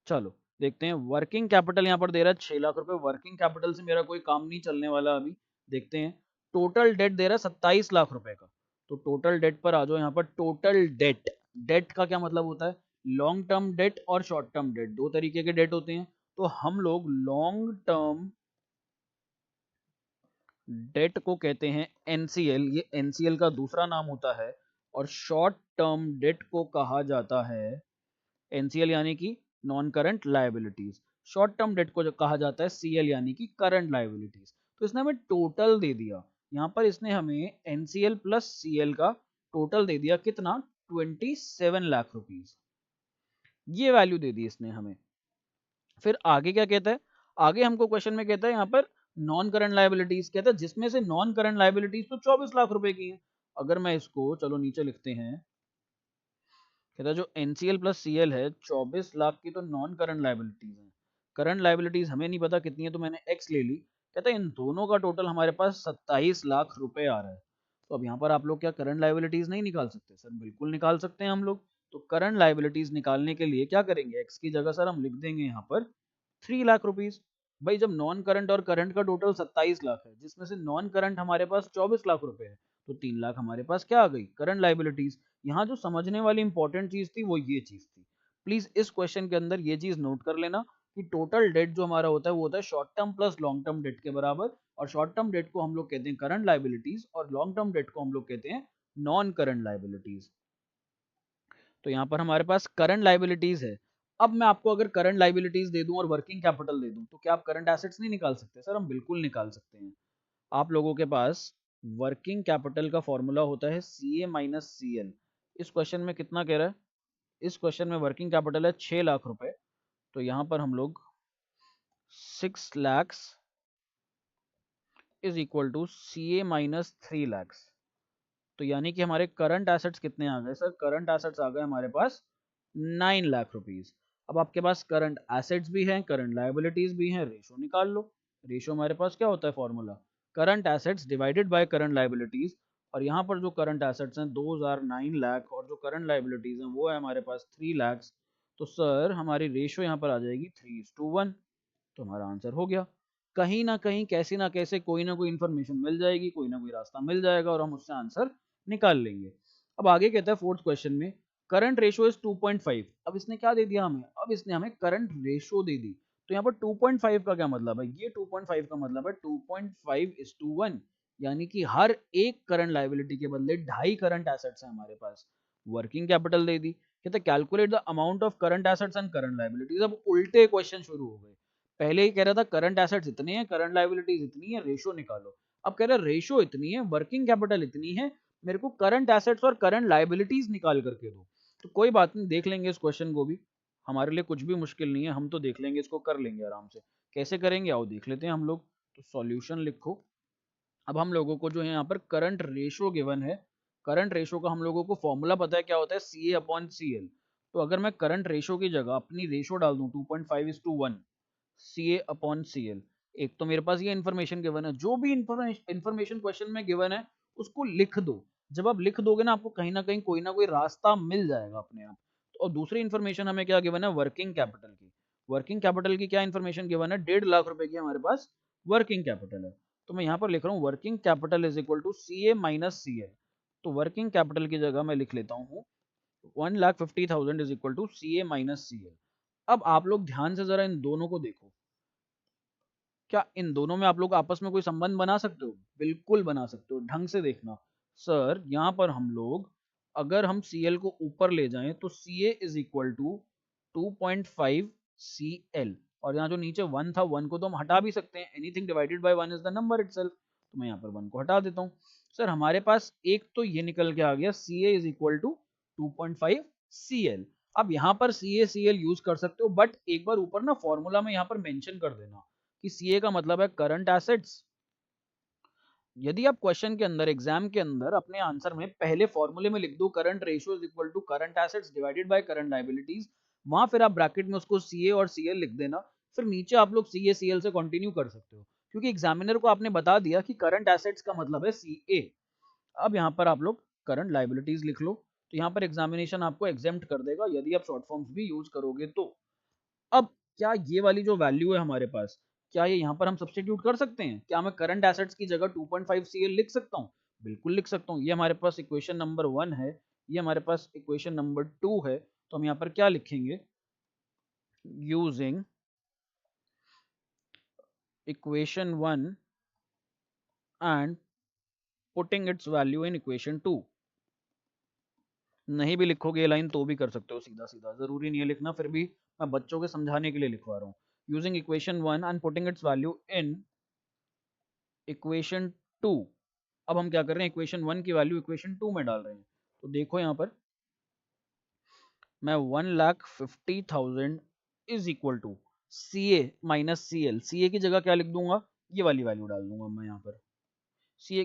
चलो देखते हैं। वर्किंग कैपिटल यहाँ पर दे रहा है 6 लाख रुपए। वर्किंग कैपिटल से मेरा कोई काम नहीं चलने वाला अभी। देखते हैं। टोटल डेट दे रहा है 27 लाख रुपए का। तो टोटल डेट पर आ जाओ। यहाँ पर टोटल डेट, डेट का क्या मतलब होता है, लॉन्ग टर्म डेट और शॉर्ट टर्म डेट, दो तरीके के डेट होते हैं। तो हम लोग लॉन्ग टर्म डेट को कहते हैं एनसीएल, ये एनसीएल का दूसरा नाम होता है। और शॉर्ट टर्म डेट को कहा जाता है एनसीएल यानी कि non current liabilities. Short term debt को जो कहा जाता है सीएल यानी कि करंट लायबिलिटीज। तो इसने हमें टोटल दे दिया, यहाँ पर इसने हमें एनसीएल प्लस सीएल का टोटल दे दिया कितना, 27 लाख रुपीज। ये वैल्यू दे दी इसने हमें। फिर आगे क्या कहता है, आगे हमको क्वेश्चन में कहता है यहाँ पर नॉन करंट लायबिलिटीज, कहता है जिसमें से नॉन करंट लायबिलिटीज तो 24 लाख रुपए की है। अगर मैं इसको, चलो नीचे लिखते हैं, कहता है जो एनसीएल प्लस सीएल है 24 लाख की तो नॉन करंट लायबिलिटीज है। करंट लायबिलिटीज हमें नहीं पता कितनी है, तो मैंने एक्स ले ली। कहता है इन दोनों का टोटल हमारे पास 27 लाख रुपए आ रहा है। तो अब यहाँ पर आप लोग क्या करंट लायबिलिटीज नहीं निकाल सकते? सर बिल्कुल निकाल सकते हैं हम लोग। तो करंट लायबिलिटीज निकालने के लिए क्या करेंगे, एक्स की जगह सर हम लिख देंगे यहाँ पर 3 लाख रुपीज। भाई जब नॉन करंट और करंट का टोटल 27 लाख है, जिसमें से नॉन करंट हमारे पास 24 लाख रुपए है, तो 3 लाख हमारे पास क्या आ गई, करंट लाइबिलिटीज। यहाँ जो समझने वाली इंपॉर्टेंट चीज थी वो ये चीज थी। प्लीज इस क्वेश्चन के अंदर ये चीज नोट कर लेना कि टोटल डेट जो हमारा होता है वो होता है short term plus long term debt के बराबर, और शॉर्ट टर्म डेट को हम लोग कहते हैं करंट लाइबिलिटीज और लॉन्ग टर्म डेट को हम लोग कहते हैं नॉन करंट लाइबिलिटीज। तो यहाँ पर हमारे पास करंट लाइबिलिटीज है। अब मैं आपको अगर करंट लाइबिलिटीज दे दूं और वर्किंग कैपिटल दे दूं तो क्या आप करंट एसेट्स नहीं निकाल सकते? सर हम बिल्कुल निकाल सकते हैं। आप लोगों के पास वर्किंग कैपिटल का फॉर्मूला होता है सी ए माइनस सी एल। इस क्वेश्चन में कितना कह रहा है? इस क्वेश्चन में वर्किंग कैपिटल है 6 लाख रुपए, तो यहाँ पर हम लोग 6 lakhs is equal to C A minus 3 lakhs। तो यानी कि हमारे करंट एसेट्स कितने आ गए? सर करंट एसेट्स आ गए हमारे पास 9 लाख रुपीज। अब आपके पास करंट एसेट्स भी हैं, करंट लायबिलिटीज भी हैं, रेशो निकाल लो। रेशो हमारे पास क्या होता है formula? Current assets divided by current liabilities. और यहाँ पर जो करंट एसेट्स हैं 2009 लाख और जो करंट लायबिलिटीज हैं वो है हमारे पास 3 lakhs। तो सर हमारी रेशो यहाँ पर आ जाएगी 3:1। तो हमारा आंसर हो गया। कहीं ना कहीं कैसे ना कैसे कोई ना कोई इन्फॉर्मेशन मिल जाएगी, कोई ना कोई रास्ता मिल जाएगा और हम उससे आंसर निकाल लेंगे। अब आगे कहता है फोर्थ क्वेश्चन में करंट रेशो इज 2.5। अब इसने क्या दे दिया हमें? अब इसने हमें करंट रेशो दे दी। तो यहाँ पर 2.5 का क्या मतलब है? ये 2.5 का मतलब है 2.5:1, यानी कि हर एक करंट लायबिलिटी के बदले 2.5 करंट एसेट्स है हमारे पास। वर्किंग कैपिटल दे दी। कहते calculate the amount of current assets and current liabilities. अब उल्टे क्वेश्चन शुरू हो गए। पहले ही कह रहा था करंट एसेट्स इतनी है, करंट लायबिलिटीज इतनी है, रेशो निकालो। अब कह रहा है रेशो इतनी है, वर्किंग कैपिटल इतनी है, मेरे को करंट एसेट्स और करंट लायबिलिटीज निकाल करके दो। तो कोई बात नहीं, देख लेंगे इस क्वेश्चन को भी। हमारे लिए कुछ भी मुश्किल नहीं है, हम तो देख लेंगे, इसको कर लेंगे आराम से। कैसे करेंगे आओ देख लेते हैं हम लोग। तो सॉल्यूशन लिखो। अब हम लोगों को जो है यहाँ पर करंट रेशो गिवन है। करंट रेशो का हम लोगों को फॉर्मूला पता है क्या होता है? सी ए अपॉन सी एल। तो अगर मैं करंट रेशो की जगह अपनी रेशो डाल दूं 2.5:1 सी ए अपॉन सी एल, एक तो मेरे पास ये इन्फॉर्मेशन गिवन है, जो भी इन्फॉर्मेशन क्वेश्चन में गिवन है उसको लिख दो। जब आप लिख दोगे ना आपको कहीं ना कहीं कोई ना कोई रास्ता मिल जाएगा अपने आप। तो और दूसरी इन्फॉर्मेशन हमें क्या गिवन है? वर्किंग कैपिटल की। वर्किंग कैपिटल की क्या इन्फॉर्मेशन गिवन है? 1.5 लाख रुपए की हमारे पास वर्किंग कैपिटल है। तो मैं यहाँ पर लिख रहा हूँ working capital is equal to C A minus C L. तो वर्किंग कैपिटल की जगह मैं लिख लेता हूँ 1,50,000 is equal to C A minus C L. अब आप लोग ध्यान से जरा इन दोनों को देखो। क्या इन दोनों में आप लोग आपस में कोई संबंध बना सकते हो? बिल्कुल बना सकते हो, ढंग से देखना। सर यहाँ पर हम लोग अगर हम CL को ऊपर ले जाएं तो CA is equal to 2.5 CL, और यहाँ जो नीचे 1 था 1 को तो हम हटा भी सकते हैं। Anything divided by 1 is the number itself. तो मैं यहाँ पर 1 को हटा देता हूँ। सर हमारे पास एक तो ये निकल के आ गया CA is equal to 2.5 CL। अब यहाँ पर CA CL यूज कर सकते हो, बट एक बार ऊपर ना फॉर्मूला में यहाँ पर मेंशन कर देना कि सीए का मतलब है करंट एसेट्स। यदि आप क्वेश्चन के अंदर एग्जाम के अंदर अपने आंसर में पहले फॉर्मूले में लिख दो current ratio is equal to current assets divided by current liabilities, वहां फिर आप ब्रैकेट में उसको सीए और सीएल लिख देना। फिर नीचे आप लोग सीए सीएल से कंटिन्यू कर सकते हो, क्योंकि एग्जामिनर को आपने बता दिया कि करंट एसेट्स का मतलब है सीए। अब यहाँ पर आप लोग करंट लायबिलिटीज लिख लो। तो यहाँ पर एग्जामिनेशन आपको एग्जेम्प्ट कर देगा यदि आप शॉर्ट फॉर्म्स भी यूज करोगे तो। अब क्या ये वाली जो वैल्यू है हमारे पास, क्या ये यहाँ पर हम सब्स्टिट्यूट कर सकते हैं? क्या मैं करंट एसेट्स की जगह 2.5 CL लिख सकता हूँ? बिल्कुल लिख सकता हूँ। ये हमारे पास इक्वेशन नंबर 1 है, ये हमारे पास इक्वेशन नंबर 2 है। तो हम यहाँ पर क्या लिखेंगे? Using equation 1 and putting it's value in equation 2। नहीं भी लिखोगे ये लाइन तो भी कर सकते हो सीधा सीधा, जरूरी नहीं है लिखना, फिर भी मैं बच्चों के समझाने के लिए लिखवा रहा हूँ। Using equation 1 and putting it's value in equation 2। अब हम क्या कर रहे हैं? इक्वेशन 1 की वैल्यू इक्वेशन 2 में डाल रहे हैं। तो देखो यहाँ पर मैं 1,50,000 is equal to C A minus C L. C A की जगह क्या लिख दूंगा? ये वाली वैल्यू डाल दूंगा मैं यहाँ पर। सी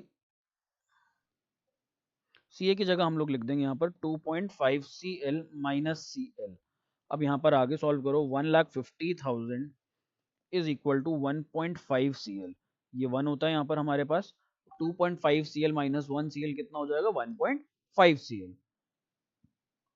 ए की जगह हम लोग लिख देंगे यहाँ पर 2.5 C L minus C L. अब यहाँ पर आगे सॉल्व करो। 1,50,000 is equal to 1.5 C L. ये 1 होता है यहाँ पर हमारे पास। 2.5 C L minus 1 C L कितना हो जाएगा? 1.5 सी एल।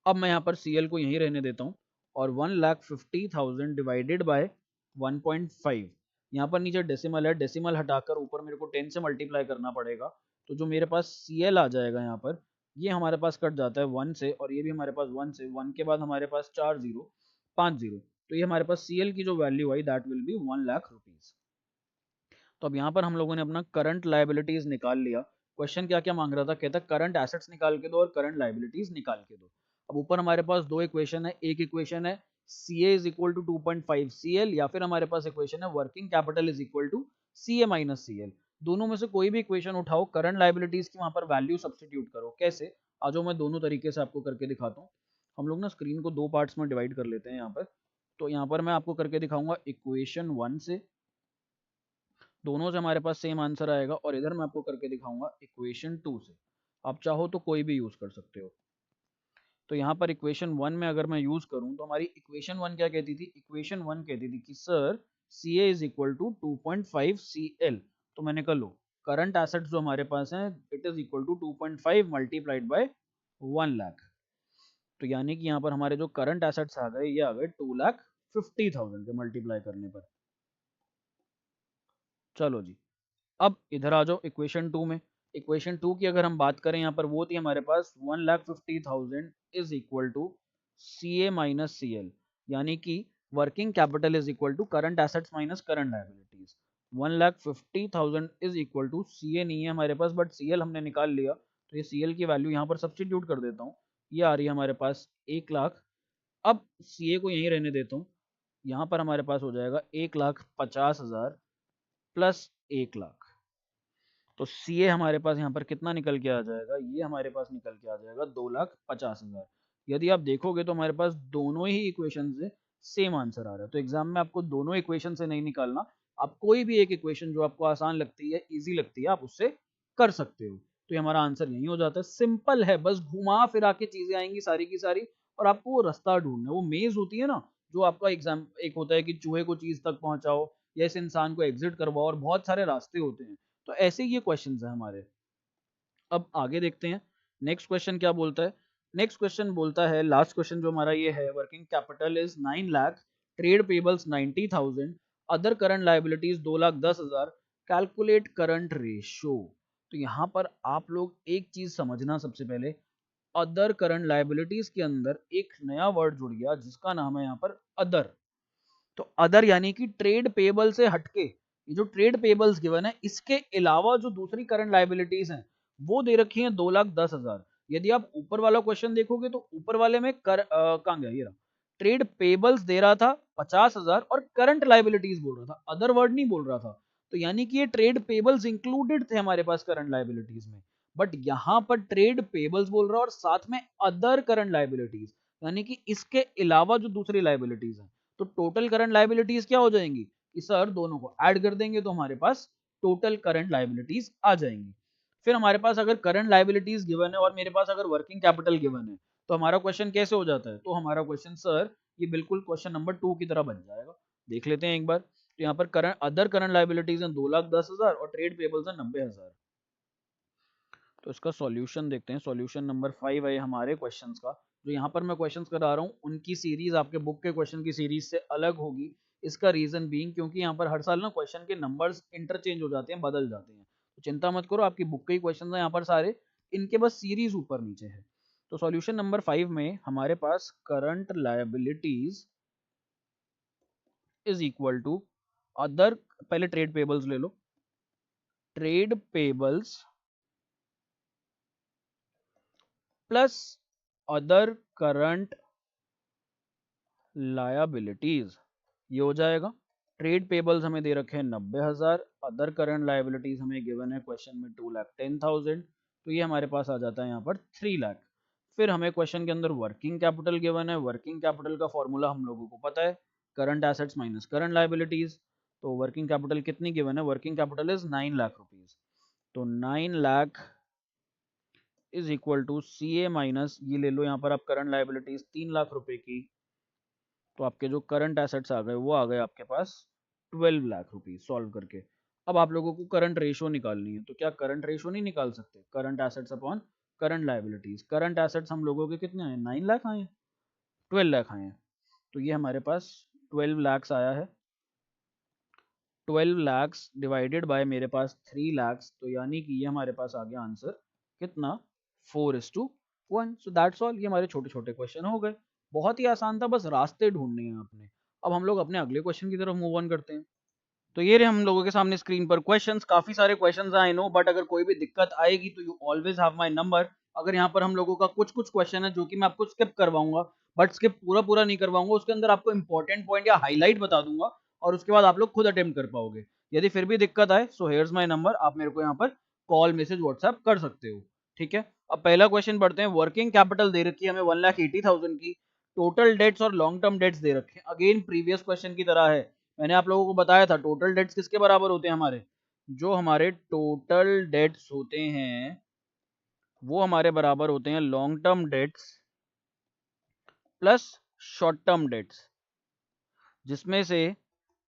अब मैं यहाँ पर सी एल को यहीं रहने देता हूँ और 1,50,000 डिवाइडेड बाय 1.5। यहाँ पर नीचे डेसिमल है, डेसिमल हटाकर ऊपर मेरे को 10 से मल्टीप्लाई करना पड़ेगा। तो जो मेरे पास CL आ जाएगा यहाँ पर, ये हमारे पास कट जाता है 1 से, और ये भी हमारे पास 1 से, 1 के बाद हमारे पास 4 जीरो 5 जीरो, तो ये हमारे पास CL की जो value I that will be 1 lakh rupees. तो अब यहाँ पर हम लोगों ने अपना करंट लाइबिलिटीज निकाल लिया। क्वेश्चन क्या क्या मांग रहा था, कहता करंट एसेट्स निकाल के दो और करंट लाइबिलिटीज निकाल के दो। अब ऊपर हमारे पास दो इक्वेशन है, एक इक्वेशन है CA is equal to 2.5 CL, या फिर हमारे पास इक्वेशन है working capital is equal to CA minus CL। दोनों में से कोई भी इक्वेशन उठाओ, करंट लाइबिलिटीज की वहां पर वैल्यू सब्सटीट्यूट करो। कैसे, आज मैं दोनों तरीके से आपको करके दिखाता हूँ। हम लोग ना स्क्रीन को दो पार्ट्स में डिवाइड कर लेते हैं यहाँ पर। तो यहाँ पर मैं आपको करके दिखाऊंगा इक्वेशन 1 से, दोनों से हमारे पास सेम आंसर आएगा, और इधर मैं आपको करके दिखाऊंगा इक्वेशन 2 से। आप चाहो तो कोई भी यूज कर सकते हो। तो यहाँ पर इक्वेशन 1 में अगर मैं यूज करूँ तो हमारी इक्वेशन 1 क्या कहती थी, इक्वेशन 1 कहती थी कि sir CA is equal to 2.5 CL। तो मैंने कहा लो, करंट एसेट्स जो हमारे पास हैं it is equal to 2.5 multiplied by 1 lakh. तो यानी कि यहाँ पर हमारे जो करंट एसेट्स आ गए, ये आ गए 2,50,000 के मल्टीप्लाई करने पर। चलो जी, अब इधर आ जाओ इक्वेशन 2 में। इक्वेशन 2 की अगर हम बात करें, यहाँ पर वो थी हमारे पास 1,50,000 is equal to CA minus CL, यानी कि working capital is equal to current assets minus current liabilities. 1,50,000 is equal to CA नहीं है हमारे पास, बट CL हमने निकाल लिया, तो ये CL की वैल्यू यहाँ पर सब्सटीट्यूट कर देता हूँ। ये आ रही है हमारे पास 1 लाख। अब CA को यहीं रहने देता हूँ, यहाँ पर हमारे पास हो जाएगा 1,50,000 प्लस 1 लाख। तो CA हमारे पास यहाँ पर कितना निकल के आ जाएगा, ये हमारे पास निकल के आ जाएगा 2,50,000। यदि आप देखोगे तो हमारे पास दोनों ही इक्वेशन से सेम आंसर आ रहा है। तो एग्जाम में आपको दोनों इक्वेशन से नहीं निकालना, आप कोई भी एक इक्वेशन जो आपको आसान लगती है, इजी लगती है, आप उससे कर सकते हो। तो ये हमारा आंसर यही हो जाता है। सिंपल है, बस घुमा फिरा के चीजें आएंगी सारी की सारी, और आपको वो रास्ता ढूंढना है। वो मेज होती है ना, जो आपका एग्जाम एक होता है कि चूहे को चीज तक पहुंचाओ या इस इंसान को एग्जिट करवाओ, और बहुत सारे रास्ते होते हैं। तो ऐसे ये क्वेश्चंस है हमारे। अब आगे देखते हैं नेक्स्ट क्वेश्चन क्या बोलता है। नेक्स्ट क्वेश्चन बोलता है, लास्ट क्वेश्चन जो हमारा ये है, working capital is 9 lakh, trade payables 90,000, other current liabilities 2,10,000, calculate current ratio. तो यहाँ पर आप लोग एक चीज समझना सबसे पहले, अदर करंट लाइबिलिटीज के अंदर एक नया वर्ड जुड़ गया जिसका नाम है यहाँ पर अदर। तो अदर यानी कि ट्रेड पेबल से हटके, ये जो ट्रेड पेबल्स गिवन है इसके अलावा जो दूसरी करंट लाइबिलिटीज हैं वो दे रखी है 2,10,000। यदि आप ऊपर वाला क्वेश्चन देखोगे तो ऊपर वाले में कहाँ गया, ये रहा, ट्रेड पेबल्स दे रहा था 50,000 और करंट लाइबिलिटीज बोल रहा था, अदर वर्ड नहीं बोल रहा था। तो यानी कि ये ट्रेड पेबल्स इंक्लूडेड थे हमारे पास करंट लाइबिलिटीज में, बट यहां पर ट्रेड पेबल्स बोल रहा है और साथ में अदर करंट लाइबिलिटीज, यानी कि इसके अलावा जो दूसरी लाइबिलिटीज है। तो टोटल करंट लाइबिलिटीज क्या हो जाएंगी कि सर दोनों को ऐड कर देंगे तो हमारे पास टोटल करंट लाइबिलिटीज आ जाएंगी। फिर हमारे पास अगर करंट लाइबिलिटीज गिवन है और मेरे पास अगर वर्किंग कैपिटल गिवन है, तो हमारा क्वेश्चन कैसे हो जाता है, तो हमारा क्वेश्चन सर ये बिल्कुल क्वेश्चन नंबर 2 की तरह बन जाएगा। देख लेते हैं एक बार। तो यहाँ पर करंट अदर करंट लाइबिलिटीज है 2,10,000 और ट्रेड पेबल्स है 90,000। तो इसका सॉल्यूशन देखते हैं। सॉल्यूशन नंबर 5 है हमारे क्वेश्चंस का। जो यहाँ पर मैं क्वेश्चंस करा रहा हूँ उनकी सीरीज आपके बुक के क्वेश्चन की सीरीज से अलग होगी। इसका रीजन बीइंग क्योंकि यहाँ पर हर साल ना क्वेश्चन के नंबर्स इंटरचेंज हो जाते हैं, बदल जाते हैं। तो चिंता मत करो, आपकी बुक के ही क्वेश्चन है यहाँ पर सारे, इनके बस सीरीज ऊपर नीचे है। तो सॉल्यूशन नंबर 5 में हमारे पास current liabilities is equal to other, पहले ट्रेड पेबल्स ले लो, trade payables plus other current liabilities, ये हो जाएगा। ट्रेड पेबल्स हमें दे रखे हैं 90,000, अदर करंट लायबिलिटीज हमें गिवन है क्वेश्चन में 2,10,000, तो ये हमारे पास आ जाता है यहाँ पर 3 लाख। फिर हमें क्वेश्चन के अंदर वर्किंग कैपिटल गिवन है, वर्किंग कैपिटल का फॉर्मूला हम लोगों को पता है, current assets minus current liabilities. तो वर्किंग कैपिटल कितनी गिवन है, working capital is 9 lakh rupees. तो 9 lakh is equal to CA minus, ये ले लो यहाँ पर आप करंट लायबिलिटीज 3 लाख रुपए की, तो आपके जो करंट एसेट्स आ गए वो आ गए आपके पास 12 लाख रुपीज सॉल्व करके। अब आप लोगों को करंट रेशो निकालनी है, तो क्या करंट रेशो नहीं निकाल सकते, current assets upon current liabilities. Current assets हम लोगों के कितने आए, 9 लाख आए हैं, 12 लाख आए हैं, तो ये हमारे पास 12 लाख आया है। 12 lakhs डिवाइडेड बाय मेरे पास 3 lakhs, तो यानी कि ये हमारे पास आ गया आंसर कितना, 4:1। So that's all. ये हमारे छोटे छोटे क्वेश्चन हो गए, बहुत ही आसान था, बस रास्ते ढूंढने हैं आपने। अब हम लोग अपने अगले क्वेश्चन की तरफ मूव ऑन करते हैं। तो ये रहे हम लोगों के सामने स्क्रीन पर क्वेश्चंस, काफी सारे क्वेश्चंस आई नो, बट अगर कोई भी दिक्कत आएगी तो you always have my number. अगर यहाँ पर हम लोगों का कुछ कुछ क्वेश्चन है जो कि मैं आपको स्किप करवाऊंगा, बट स्किप पूरा पूरा नहीं करवाऊंगा, उसके अंदर आपको इंपॉर्टेंट पॉइंट या हाईलाइट बता दूंगा, और उसके बाद आप लोग खुद अटेम्प्ट कर पाओगे। यदि फिर भी दिक्कत आए, सो हेयर्स माय नंबर, आप मेरे को यहाँ पर कॉल मैसेज व्हाट्सएप कर सकते हो। ठीक है, अब पहला क्वेश्चन पढ़ते हैं। वर्किंग कैपिटल दे रखी है हमें 1,80,000 की, टोटल डेट्स और लॉन्ग टर्म डेट्स दे रखे हैं, अगेन प्रीवियस क्वेश्चन की तरह है। मैंने आप लोगों को बताया था टोटल डेट्स किसके बराबर होते हैं हमारे, जो हमारे टोटल डेट्स होते हैं वो हमारे बराबर होते हैं long term debts plus short term debts, जिसमें से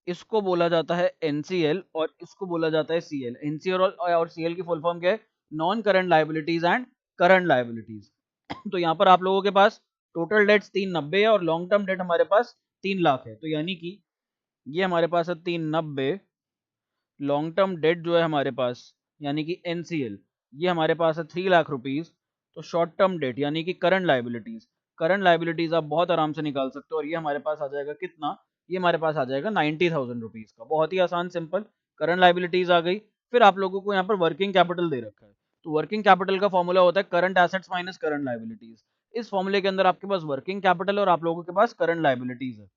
इसको बोला जाता है एनसीएल और इसको बोला जाता है सीएल। एनसीएल और सीएल की फुल फॉर्म क्या है, non current liabilities and current liabilities. तो यहाँ पर आप लोगों के पास टोटल डेट्स 390 है और लॉन्ग टर्म डेट हमारे पास 3 लाख है, तो यानी कि ये हमारे पास है 390। लॉन्ग टर्म डेट जो है हमारे पास यानी कि एनसीएल, ये हमारे पास है 3 लाख रुपीज। तो शॉर्ट टर्म डेट यानी कि करंट लाइबिलिटीज आप बहुत आराम से निकाल सकते हो, और ये हमारे पास आ जाएगा कितना, ये हमारे पास आ जाएगा 90,000 रुपीज का। बहुत ही आसान सिंपल, करंट लाइबिलिटीज आ गई। फिर आप लोगों को यहाँ पर वर्किंग कैपिटल दे रखा है, तो वर्किंग कैपिटल का फॉर्मूला होता है current assets minus current liabilities. इस फॉर्मूले के अंदर आपके पास वर्किंग कैपिटल और आप लोगों के पास करंट लाइबिलिटीज है।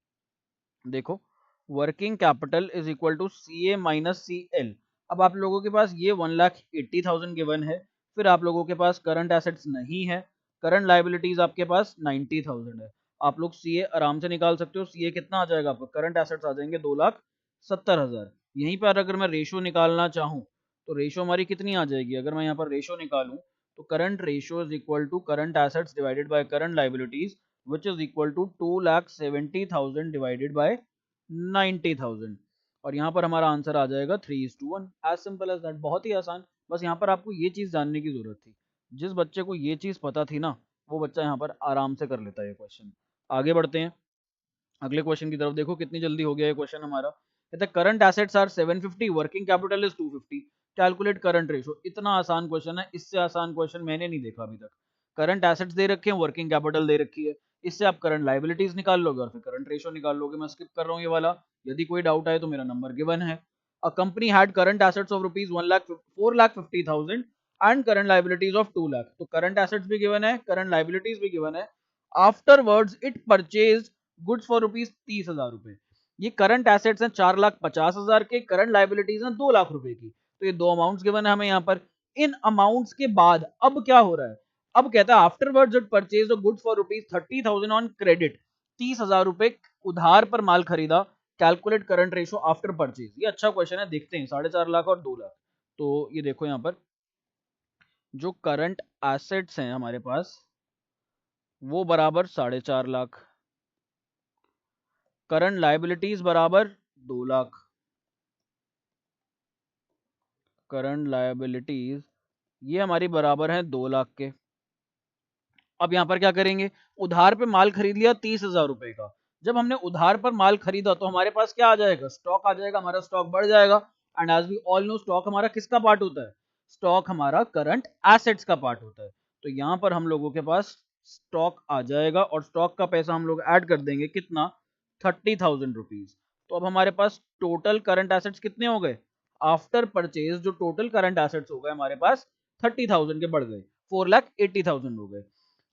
देखो, working capital is equal to C A minus C L. अब आप लोगों के पास ये 1,80,000 गिवन है, फिर आप लोगों के पास करंट एसेट्स नहीं है, करंट लाइबिलिटीज आपके पास 90,000 है। आप लोग सी ए आराम से निकाल सकते हो, सी ए कितना आ जाएगा आपका, करंट एसेट्स आ जाएंगे 2,70,000। यहीं पर अगर मैं रेशो निकालना चाहूँ तो रेशो हमारी कितनी आ जाएगी, अगर मैं यहाँ पर रेशो निकालूं तो current ratio is equal to current assets divided by current liabilities, which is equal to 2,70,000 divided by 90,000। और यहाँ पर हमारा आंसर आ जाएगा 3:1। एज सिंपल एज दैट, बहुत ही आसान। बस यहाँ पर आपको ये चीज जानने की जरूरत थी, जिस बच्चे को ये चीज पता थी ना, वो बच्चा यहाँ पर आराम से कर लेता है ये क्वेश्चन। आगे बढ़ते हैं अगले क्वेश्चन की तरफ। देखो कितनी जल्दी हो गया ये क्वेश्चन हमारा। कहता है current assets are 750, working capital is 250, calculate current ratio. इतना आसान क्वेश्चन है, इससे आसान क्वेश्चन मैंने नहीं देखा अभी तक। करंट एसेट्स दे रखे हैं, वर्किंग कैपिटल दे रखी है, इससे आप करंट लाइबिलिटीज निकाल लोगे और फिर करंट रेशो निकाल लोगे। मैं स्किप कर रहा हूँ ये वाला, यदि कोई डाउट आए तो मेरा नंबर गिवन है। A company had current assets of rupees 4,50,000 and current liabilities of 2 lakh. तो करंट एसेट्स भी गिवन है, करंट लाइबिलिटीज भी गिवन है। Afterwards it purchase goods for rupees 30,000 रुपए। ये करंट एसेट्स हैं 4,50,000 के, करंट लाइबिलिटीज हैं 2 लाख रुपए की। तो ये दो अमाउंट्स गिवन है हमें यहाँ पर। इन अमाउंट्स के बाद अब क्या हो रहा है, अब कहता है afterwards it purchase goods for rupees 30,000 on credit. 30,000 रुपए उधार पर माल खरीदा, calculate current ratio after purchase. ये अच्छा क्वेश्चन है, देखते हैं 4.5 लाख और 2 लाख। तो ये देखो यहाँ पर जो करंट एसेट्स हैं हमारे पास वो बराबर 4.5 लाख, करंट लाइबिलिटीज बराबर 2 लाख, करंट लाइबिलिटीज ये हमारी बराबर है 2 लाख के। अब यहाँ पर क्या करेंगे, उधार पे माल खरीद लिया 30,000 रुपए का। जब हमने उधार पर माल खरीदा तो हमारे पास क्या आ जाएगा, स्टॉक आ जाएगा, हमारा स्टॉक बढ़ जाएगा। And as we all know stock हमारा किसका पार्ट होता है, स्टॉक हमारा करंट एसेट्स का पार्ट होता है। तो यहाँ पर हम लोगों के पास स्टॉक आ जाएगा और स्टॉक का पैसा हम लोग ऐड कर देंगे कितना, 30,000 रुपीज। तो अब हमारे पास टोटल करंट एसेट्स कितने हो गए, आफ्टर परचेज जो टोटल करंट एसेट्स हो गए हमारे पास 30,000 के बढ़ गए, 4,80,000 हो गए।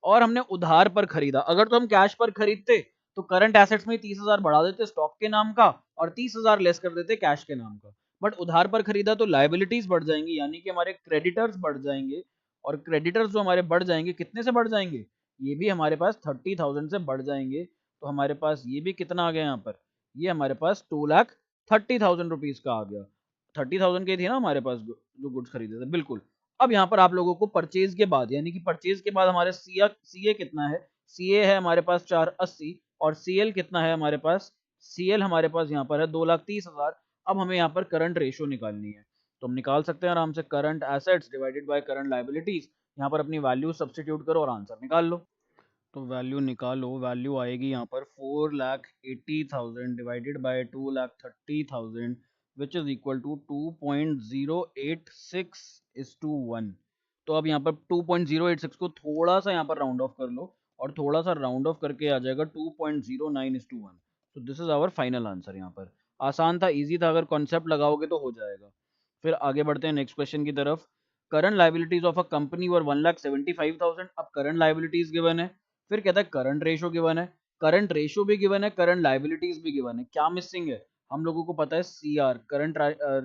और हमने उधार पर खरीदा, अगर तो हम कैश पर खरीदते तो करंट एसेट्स में 30,000 बढ़ा देते स्टॉक के नाम का और 30,000 लेस कर देते कैश के नाम का। बट उधार पर खरीदा तो लाइबिलिटीज बढ़ जाएंगी, यानी कि हमारे क्रेडिटर्स बढ़ जाएंगे। और क्रेडिटर्स जो हमारे बढ़ जाएंगे, कितने से बढ़ जाएंगे, ये भी हमारे पास 30,000 से बढ़ जाएंगे। तो हमारे पास ये भी कितना आ गया यहाँ पर, ये हमारे पास 2,30,000 रुपीज का आ गया। 30,000 के थे ना हमारे पास जो गुड्स खरीदे थे, बिल्कुल। अब यहाँ पर आप लोगों को परचेज के बाद यानी कि परचेज के बाद हमारे सीए कितना है, सीए है हमारे पास 480 और सीएल कितना है हमारे पास, सीएल हमारे पास यहाँ पर है 2,30,000। अब हमें यहाँ पर करंट रेशो निकालनी है, तो हम निकाल सकते हैं आराम से, current assets divided by current liabilities. यहाँ पर अपनी वैल्यू सब्सटीट्यूट करो और आंसर निकाल लो। तो वैल्यू निकालो, वैल्यू आएगी यहाँ पर 4,80,000 divided by 2,30,000। Which is equal to 2.086:1। तो अब यहाँ पर 2.086 को थोड़ा सा यहाँ पर राउंड ऑफ कर लो और थोड़ा सा राउंड ऑफ करके आ जाएगा 2.09:1। तो this is our final answer. यहाँ पर आसान था, इजी था, अगर कॉन्सेप्ट लगाओगे तो हो जाएगा। फिर आगे बढ़ते हैं नेक्स्ट क्वेश्चन की तरफ। Current liabilities of a company were 1,75,000। अब करंट लाइबिलिटीज गिवन है, फिर कहता है करंट रेशो गिवन है, करंट रेशो भी गिवन है, करंट लाइबिलिटीज भी गिवन है। क्या मिसिंग है? हम लोगों को पता है C R, current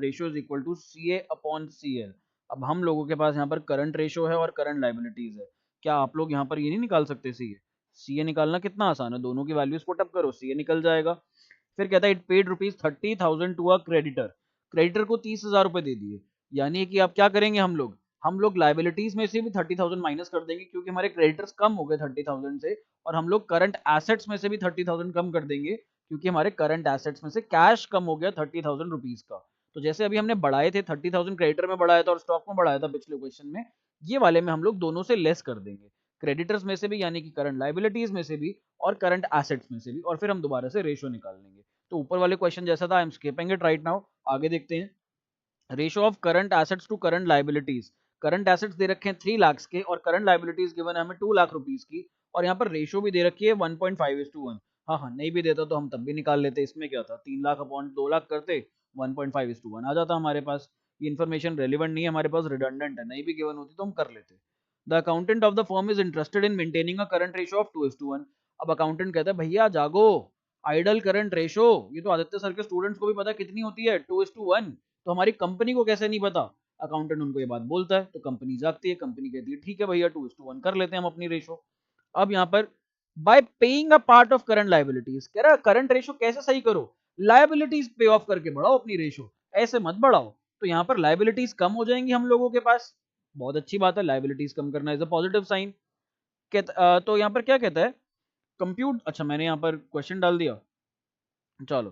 ratio is equal to C A upon C L. अब हम लोगों के पास यहाँ पर करंट रेशो है और करंट लाइबिलिटीज है। क्या आप लोग यहाँ पर ये नहीं निकाल सकते? सी ए निकालना कितना आसान है, दोनों की वैल्यूज पुट अप करो, सी ए निकल जाएगा। फिर कहता है it paid ₹30,000 to a creditor. Creditor को 30,000 रुपए दे दिए, यानी कि अब क्या करेंगे हम लोग लाइबिलिटीज में से भी 30,000 माइनस कर देंगे, क्योंकि हमारे क्रेडिटर्स कम हो गए 30,000 से, और हम लोग करंट एसेट्स में से भी 30,000 कम कर देंगे, क्योंकि हमारे करंट एसेट्स में से कैश कम हो गया 30,000 रुपीज का। तो जैसे अभी हमने बढ़ाए थे 30,000, क्रेडिटर में बढ़ाया था और स्टॉक में बढ़ाया था पिछले क्वेश्चन में, ये वाले में हम लोग दोनों से लेस कर देंगे, क्रेडिटर्स में से भी यानी कि करंट लाइबिलिटीज में से भी और करंट एसेट्स में से भी, और फिर हम दोबारा से रेशो निकाल लेंगे। तो ऊपर वाले क्वेश्चन जैसा था, I am skipping it right now. आगे देखते हैं। Ratio of current assets to current liabilities. Current assets दे रखे हैं 3 लाख के और करंट लाइबिलिटीज गिवन है हमें 2 लाख रुपीज की, और यहाँ पर रेशो भी दे रखी है 1.5:1। हाँ हाँ, नहीं भी देता तो हम तब भी निकाल लेते, इसमें क्या था, 3 लाख अपॉन 2 लाख करते, 1.5:1 आ जाता हमारे पास। ये इन्फॉर्मेशन रेलिवेंट नहीं है हमारे पास, रिडंडेंट है, नहीं भी गिवन होती तो हम कर लेते। The accountant of the firm is interested in maintaining a current ratio of 2:1। अब अकाउंटेंट कहता है भैया जागो, आइडल करंट रेशो, ये तो आदित्य सर के स्टूडेंट्स को भी पता है कितनी होती है, 2:1। तो हमारी कंपनी को कैसे नहीं पता? अकाउंटेंट उनको ये बात बोलता है तो कंपनी जागती है, कंपनी कहती है ठीक है भैया 2:1 कर लेते हैं हम अपनी रेशो। अब यहाँ पर bye paying a part of current liabilities, कह रहा है करंट रेशो कैसे सही करो, लाइबिलिटीज पे ऑफ करके बढ़ाओ अपनी रेशो, ऐसे मत बढ़ाओ। तो यहाँ पर लाइबिलिटीज कम हो जाएंगी हम लोगों के पास, बहुत अच्छी बात है, लाइबिलिटीज कम करना इज अ पॉजिटिव साइन। तो यहाँ पर क्या कहता है, कंप्यूट, अच्छा मैंने यहाँ पर क्वेश्चन डाल दिया, चलो।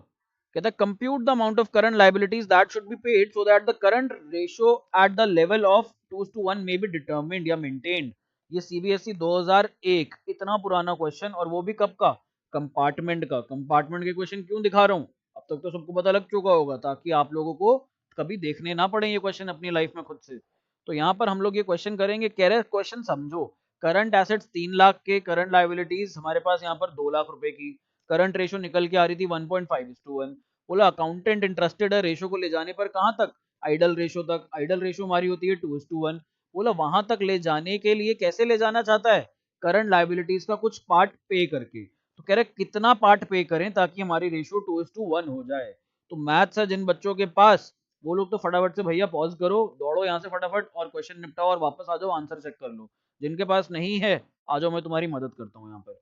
कहता है compute the amount of current liabilities that should be paid so that the current ratio at the level of 2:1 may be determined या मेंटेन्ड। ये सीबीएसई 2001, इतना पुराना क्वेश्चन, और वो भी कब का, कंपार्टमेंट का। कंपार्टमेंट के क्वेश्चन क्यों दिखा रहा हूँ, अब तक तो सबको पता लग चुका होगा, ताकि आप लोगों को कभी देखने ना पड़े ये क्वेश्चन अपनी लाइफ में खुद से। तो यहाँ पर हम लोग ये क्वेश्चन करेंगे, कह रहे क्वेश्चन समझो, करंट एसेट्स 3 लाख के, करंट लाइबिलिटीज हमारे पास यहाँ पर 2 लाख रुपए की, करंट रेशो निकल के आ रही थी 1.5:1। बोला अकाउंटेंट इंटरेस्टेड है रेशो को ले जाने पर कहां तक, आइडल रेशो तक। आइडल रेशो हमारी होती है 2:1। बोला वहां तक ले जाने के लिए कैसे ले जाना चाहता है, करंट लाइबिलिटीज का कुछ पार्ट पे करके। तो कह रहे कितना पार्ट पे करें ताकि हमारी रेशो 2:1 हो जाए। तो मैथ्स है जिन बच्चों के पास, वो लोग तो फटाफट से भैया पॉज करो, दौड़ो यहाँ से फटाफट और क्वेश्चन निपटाओ और वापस आ जाओ, आंसर चेक कर लो। जिनके पास नहीं है आ जाओ, मैं तुम्हारी मदद करता हूँ यहाँ पर।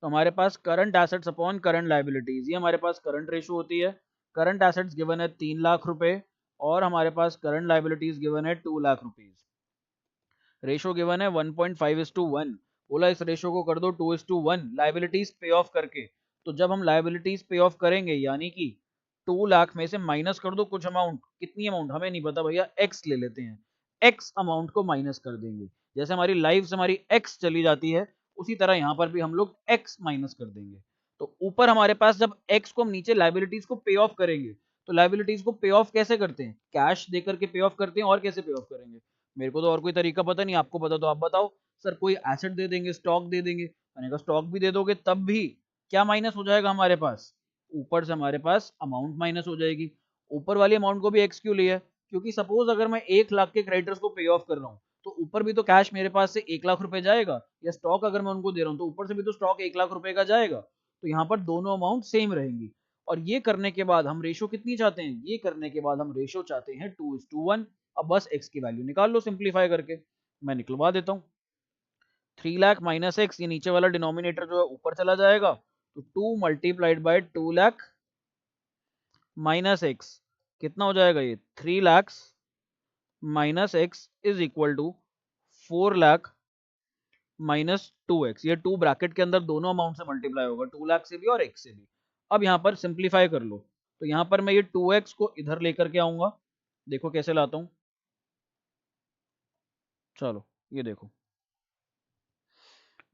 तो हमारे पास current assets upon current liabilities, ये हमारे पास करंट रेशो होती है। करंट एसेट्स गिवन है 3 लाख रुपए और हमारे पास करंट लाइबिलिटीज गिवन है 2 लाख रुपीज। रेशो गिवन है 1.5:1। बोला इस रेशो को कर दो 2:1 लाइबिलिटीज पे ऑफ करके। तो जब हम लाइबिलिटीज पे ऑफ करेंगे, यानी कि 2 लाख में से माइनस कर दो कुछ अमाउंट, कितनी अमाउंट हमें नहीं पता भैया, एक्स ले लेते हैं, एक्स अमाउंट को माइनस कर देंगे। जैसे हमारी लाइफ से हमारी एक्स चली जाती है, उसी तरह यहाँ पर भी हम लोग एक्स माइनस कर देंगे। तो ऊपर हमारे पास जब एक्स को हम नीचे लाइबिलिटीज को पे ऑफ करेंगे, तो लाइबिलिटीज को पे ऑफ कैसे करते हैं, कैश देकर के पे ऑफ करते हैं, और कैसे पे ऑफ करेंगे, मेरे को तो और कोई तरीका पता नहीं, आपको पता तो आप बताओ। सर कोई एसेट दे देंगे, स्टॉक दे देंगे। मैंने कहा स्टॉक भी दे दोगे तब भी क्या माइनस हो जाएगा हमारे पास, ऊपर से हमारे पास अमाउंट माइनस हो जाएगी। ऊपर वाली अमाउंट को भी एक्स क्यों लिया, क्योंकि सपोज अगर मैं 1 लाख के क्रेडिटर्स को पे ऑफ कर रहा हूँ, तो ऊपर भी तो कैश मेरे पास से 1 लाख रुपए जाएगा, या स्टॉक अगर मैं उनको दे रहा हूँ तो ऊपर से भी तो स्टॉक 1 लाख रुपए का जाएगा। तो यहाँ पर दोनों अमाउंट सेम रहेंगी। और ये करने के बाद हम रेशो कितनी चाहते हैं, ये करने के बाद हम रेशो चाहते हैं 2:1। अब बस x की वैल्यू निकाल लो सिंप्लीफाई करके, मैं निकलवा देता हूँ। 3 लाख माइनस एक्स, ये नीचे वाला डिनोमिनेटर जो है ऊपर चला जाएगा, तो 2 × 2 लाख -x कितना हो जाएगा, ये 3 lakh -x is equal to 4 lakh -2x। ये 2 ब्रैकेट के अंदर दोनों अमाउंट से मल्टीप्लाई होगा, 2 लाख से भी और x से भी। अब यहाँ पर सिंप्लीफाई कर लो, तो यहाँ पर मैं ये 2x को इधर लेकर के आऊंगा, देखो कैसे लाता हूँ, चलो ये देखो,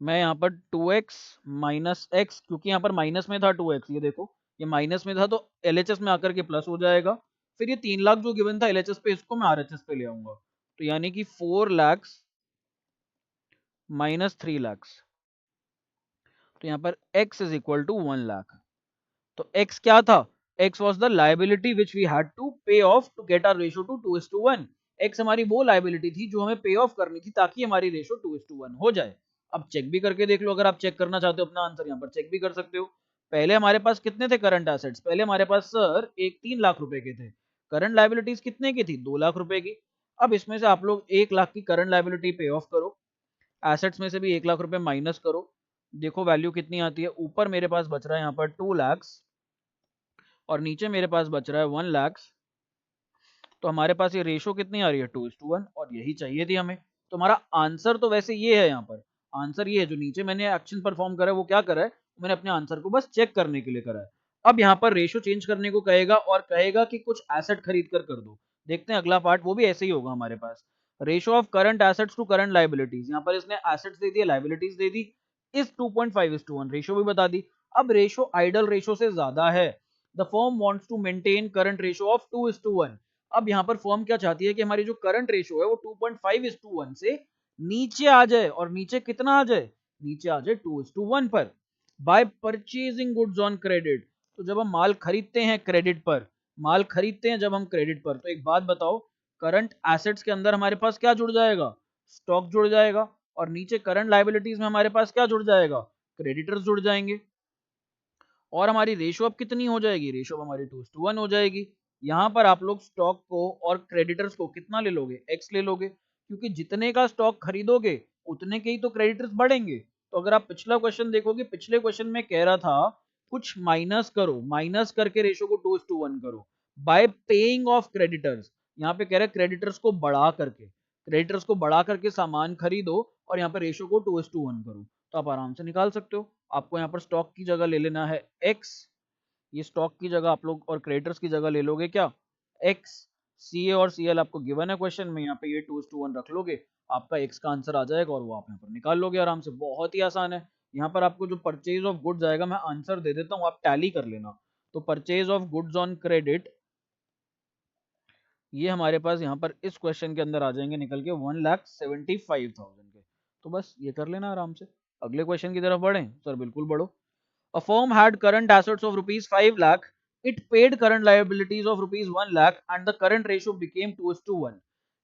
मैं यहाँ पर 2x -x, क्योंकि यहाँ पर माइनस में था 2x, ये देखो ये माइनस में था तो LHS में आकर के प्लस हो जाएगा। फिर ये 3 लाख जो गिवन था एलएचएस पे, इसको मैं आरएचएस पे ले आऊंगा, तो यानी कि 4 लाख माइनस 3 लाख, तो यहाँ पर x is equal to 1 lakh. तो x क्या था? x was the liability which we had to pay off to get our ratio to 2:1। x हमारी वो लाइबिलिटी थी जो हमें पे ऑफ करनी थी ताकि हमारी रेशो 2:1 हो जाए। अब चेक भी करके देख लो, अगर आप चेक करना चाहते हो अपना आंसर यहाँ पर चेक भी कर सकते हो। पहले हमारे पास कितने थे करंट एसेट्स? पहले हमारे पास सर एक 3 लाख रुपए के थे। करंट लाइबिलिटीज कितने की थी? 2 लाख रुपए की। अब इसमें से आप लोग 1 लाख की करंट लाइबिलिटी पे ऑफ करो, एसेट्स में से भी 1 लाख रुपए माइनस करो, देखो वैल्यू कितनी आती है। ऊपर मेरे पास बच रहा है यहाँ पर 2 लाख और नीचे मेरे पास बच रहा है 1 लाख। तो हमारे पास ये रेशो कितनी आ रही है? 2:1, और यही चाहिए थी हमें। तो हमारा आंसर तो वैसे ये है, यहाँ पर आंसर ये है। जो नीचे मैंने एक्शन परफॉर्म करा है वो क्या करा है? मैंने अपने आंसर को बस चेक करने के लिए करा है। अब यहाँ पर रेशो चेंज करने को कहेगा और कहेगा कि कुछ एसेट खरीद कर दो। देखते हैं अगला पार्ट, वो भी ऐसे ही होगा हमारे पास। Ratio of current assets to current liabilities, यहाँ पर इसने एसेट्स दे दिए, लाइबिलिटीज दे दी, इस 2.5:1 रेशो भी बता दी। अब रेशो आइडल रेशो से ज्यादा है, the firm wants to maintain current ratio of 2:1। अब यहाँ पर फर्म क्या चाहती है कि हमारी जो करंट रेशो है वो 2.5:1 से नीचे आ जाए, और नीचे कितना आ जाए? नीचे आ जाए 2:1 पर। Bye purchasing goods on credit, तो जब हम माल खरीदते हैं क्रेडिट पर, माल खरीदते हैं जब हम क्रेडिट पर, तो एक बात बताओ, करंट एसेट्स के अंदर हमारे पास क्या जुड़ जाएगा? स्टॉक जुड़ जाएगा, और नीचे करंट लाइबिलिटीज में हमारे पास क्या जुड़ जाएगा? क्रेडिटर्स जुड़ जाएंगे। और हमारी रेशो अब कितनी हो जाएगी? रेशो अब हमारी 2:1 हो जाएगी। यहाँ पर आप लोग स्टॉक को और क्रेडिटर्स को कितना ले लोगे? x ले लोगे, क्योंकि जितने का स्टॉक खरीदोगे उतने के ही तो क्रेडिटर्स बढ़ेंगे। तो अगर आप पिछला क्वेश्चन देखोगे, पिछले क्वेश्चन में कह रहा था कुछ माइनस करो, माइनस करके रेशो को 2:1 करो बाय पेइंग ऑफ क्रेडिटर्स। यहाँ पे कह रहा है क्रेडिटर्स को बढ़ा करके, क्रेडिटर्स को बढ़ा करके सामान खरीदो और यहाँ पे रेशो को 2:1 करो, तो आप आराम से निकाल सकते हो। आपको यहाँ पर स्टॉक की जगह ले लेना है x, ये स्टॉक की जगह आप लोग, और क्रेडिटर्स की जगह ले लोगे क्या? x। CA और CL आपको गिवन है क्वेश्चन में, यहाँ पे ये 2:1 रख लोगे, आपका x का आंसर आ जाएगा और वो आप यहाँ पर निकाल लोगे आराम से। बहुत ही आसान है। यहाँ पर आपको जो परचेज ऑफ गुड्स आएगा, मैं आंसर दे देता हूँ, आप टैली कर लेना। तो purchase of goods on credit, ये हमारे पास यहाँ पर इस क्वेश्चन के अंदर आ जाएंगे निकल के 1,75,000 के। तो बस ये कर लेना आराम से। अगले क्वेश्चन की तरफ बढ़ें? सर बिल्कुल बढ़ो। A firm had current assets of rupees 5 lakh. It paid current liabilities of rupees 1 lakh and the current ratio became 2:1।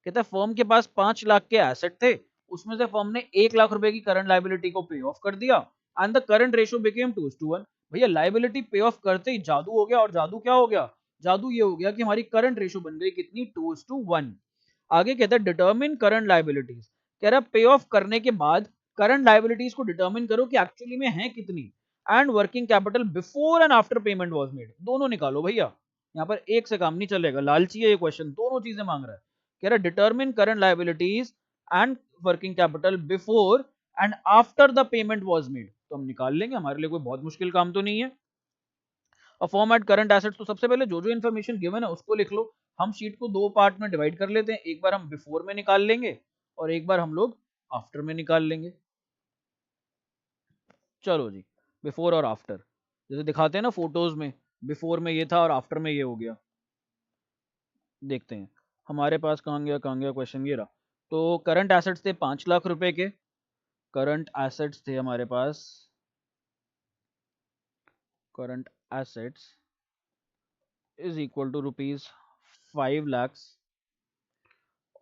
कहता है फर्म के पास 5 लाख के एसेट थे, उसमें से फर्म ने 1 लाख रुपए की करंट लाइबिलिटी को पे ऑफ कर दिया and the current ratio became 2:1। भैया लाइबिलिटी पे ऑफ करते ही जादू हो गया, और जादू क्या हो गया? जादू ये हो गया कि हमारी करंट रेशियो बन गई कितनी? 2:1। आगे कहता है डिटरमिन करंट लाइबिलिटीज, कह रहा है पे ऑफ करने के बाद करंट लाइबिलिटीज को डिटरमिन करो कि एक्चुअली में है कितनी, and working capital before and after payment was made, दोनों निकालो भैया। यहाँ पर एक से काम नहीं चलेगा, लालची है ये क्वेश्चन, दोनों चीजें मांग रहा है। कह रहा है determine current liabilities and working capital before and after the payment was made, तो हम निकाल लेंगे, हमारे लिए कोई बहुत मुश्किल काम तो नहीं है। और फॉर्मेट करंट एसेट्स, तो सबसे पहले जो जो इन्फॉर्मेशन गिवन है उसको लिख लो। हम शीट को दो पार्ट में डिवाइड कर लेते हैं, एक बार हम बिफोर में निकाल लेंगे और एक बार हम लोग आफ्टर में निकाल लेंगे। चलो जी, बिफोर और आफ्टर जैसे दिखाते हैं ना फोटोज में, बिफोर में ये था और आफ्टर में ये हो गया। देखते हैं हमारे पास कहाँ गया क्वेश्चन, ये रहा। तो करंट एसेट्स थे 5 लाख रुपए के, करंट एसेट्स थे हमारे पास, current assets is equal to rupees 5 lakh,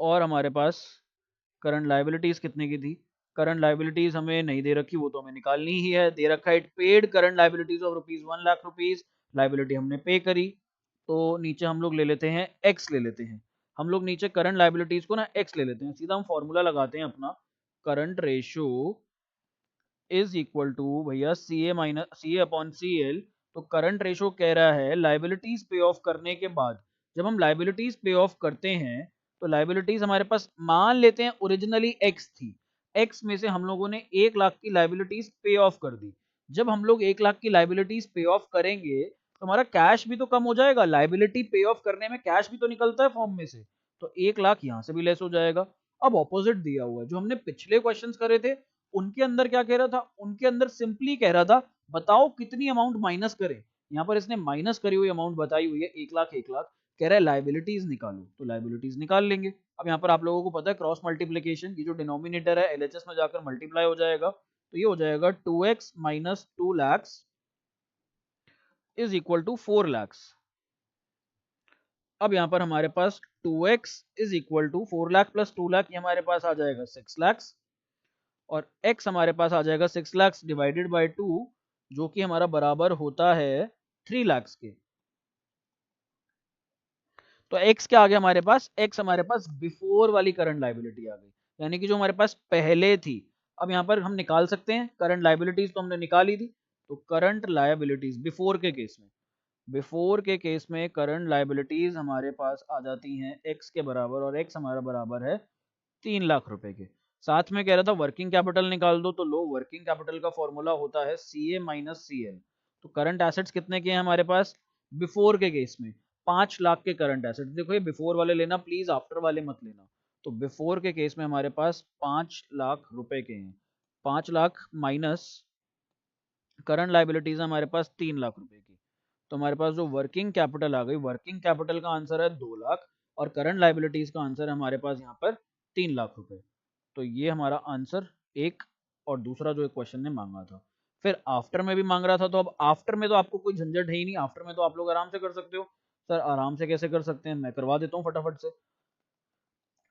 और हमारे पास करंट लाइबिलिटीज कितने की थी? करंट लाइबिलिटीज हमें नहीं दे रखी, वो तो हमें निकालनी ही है। दे रखा है it paid current liabilities of rupees 1 lakh rupees, liability हमने पे करी। तो नीचे हम लोग ले लेते हैं एक्स ले लेते हैं, हम लोग नीचे करंट लाइबिलिटीज को ना एक्स ले लेते हैं, सीधा हम फॉर्मूला लगाते हैं अपना, current ratio is equal to भैया C A upon C L. तो करंट रेशो कह रहा है लाइबिलिटीज पे ऑफ करने के बाद, जब हम लाइबिलिटीज पे ऑफ करते हैं, तो लाइबिलिटीज हमारे पास मान लेते हैं ओरिजिनली एक्स थी, एक्स में से हम लोगों ने 1 लाख की लाइबिलिटीज पे ऑफ कर दी। जब हम लोग 1 लाख की लाइबिलिटीज पे ऑफ करेंगे तो हमारा कैश भी तो कम हो जाएगा, लाइबिलिटी पे ऑफ करने में कैश भी तो निकलता है फॉर्म में से, तो 1 लाख यहाँ से भी लेस हो जाएगा। अब ऑपोजिट दिया हुआ है, जो हमने पिछले क्वेश्चंस करे थे उनके अंदर क्या कह रहा था? उनके अंदर सिंपली कह रहा था बताओ कितनी अमाउंट माइनस करें। यहाँ पर इसने माइनस करी हुई अमाउंट बताई हुई है 1 लाख 1 लाख, कह रहा है लाइबिलिटीज निकालो, तो लाइबिलिटीज निकाल लेंगे। अब यहाँ पर आप लोगों को पता है क्रॉस मल्टीप्लीकेशन, ये जो डिनोमिनेटर है एलएचएस में जाकर मल्टीप्लाई हो जाएगा, तो ये हो जाएगा 2x minus 2 lakhs is equal to 4 lakhs। अब यहाँ पर हमारे पास 2x is equal to 4 lakh plus 2 lakh, ये हमारे पास आ जाएगा 6 lakhs, और x हमारे पास आ जाएगा 6 lakhs डिवाइडेड बाय 2, जो कि हमारा बराबर होता है 3 lakhs के। तो x क्या आ गया हमारे पास, x हमारे पास बिफोर वाली करंट लाइबिलिटी आ गई, यानी कि जो हमारे पास पहले थी। अब यहाँ पर हम निकाल सकते हैं करंट लाइबिलिटीज, तो हमने निकाली थी, तो करंट लाइबिलिटीज बिफोर के केस में, बिफोर के केस में करंट लाइबिलिटीज हमारे पास आ जाती हैं x के बराबर, और x हमारा बराबर है 3 लाख रुपए के। साथ में कह रहा था वर्किंग कैपिटल निकाल दो, तो लो वर्किंग कैपिटल का फॉर्मूला होता है CA माइनस CL। तो करंट एसेट्स कितने के हैं हमारे पास बिफोर के केस में, 5 लाख के करंट एसेट्स। देखो ये बिफोर वाले लेना प्लीज, आफ्टर वाले मत लेना। तो बिफोर के केस में हमारे पास 5 लाख रुपए के हैं, 5 लाख माइनस करंट लाइबिलिटीज हमारे पास 3 लाख रुपए की। तो हमारे पास जो वर्किंग कैपिटल आ गई, वर्किंग कैपिटल का आंसर है 2 लाख, और करंट लाइबिलिटीज का आंसर है हमारे पास यहाँ पर 3 लाख रुपए। तो ये हमारा आंसर एक, और दूसरा जो एक क्वेश्चन ने मांगा था। फिर आफ्टर में भी मांग रहा था, तो अब आफ्टर में तो आपको कोई झंझट है ही नहीं, आफ्टर में तो आप लोग आराम से कर सकते हो। सर आराम से कैसे कर सकते हैं, मैं करवा देता हूँ फटाफट से।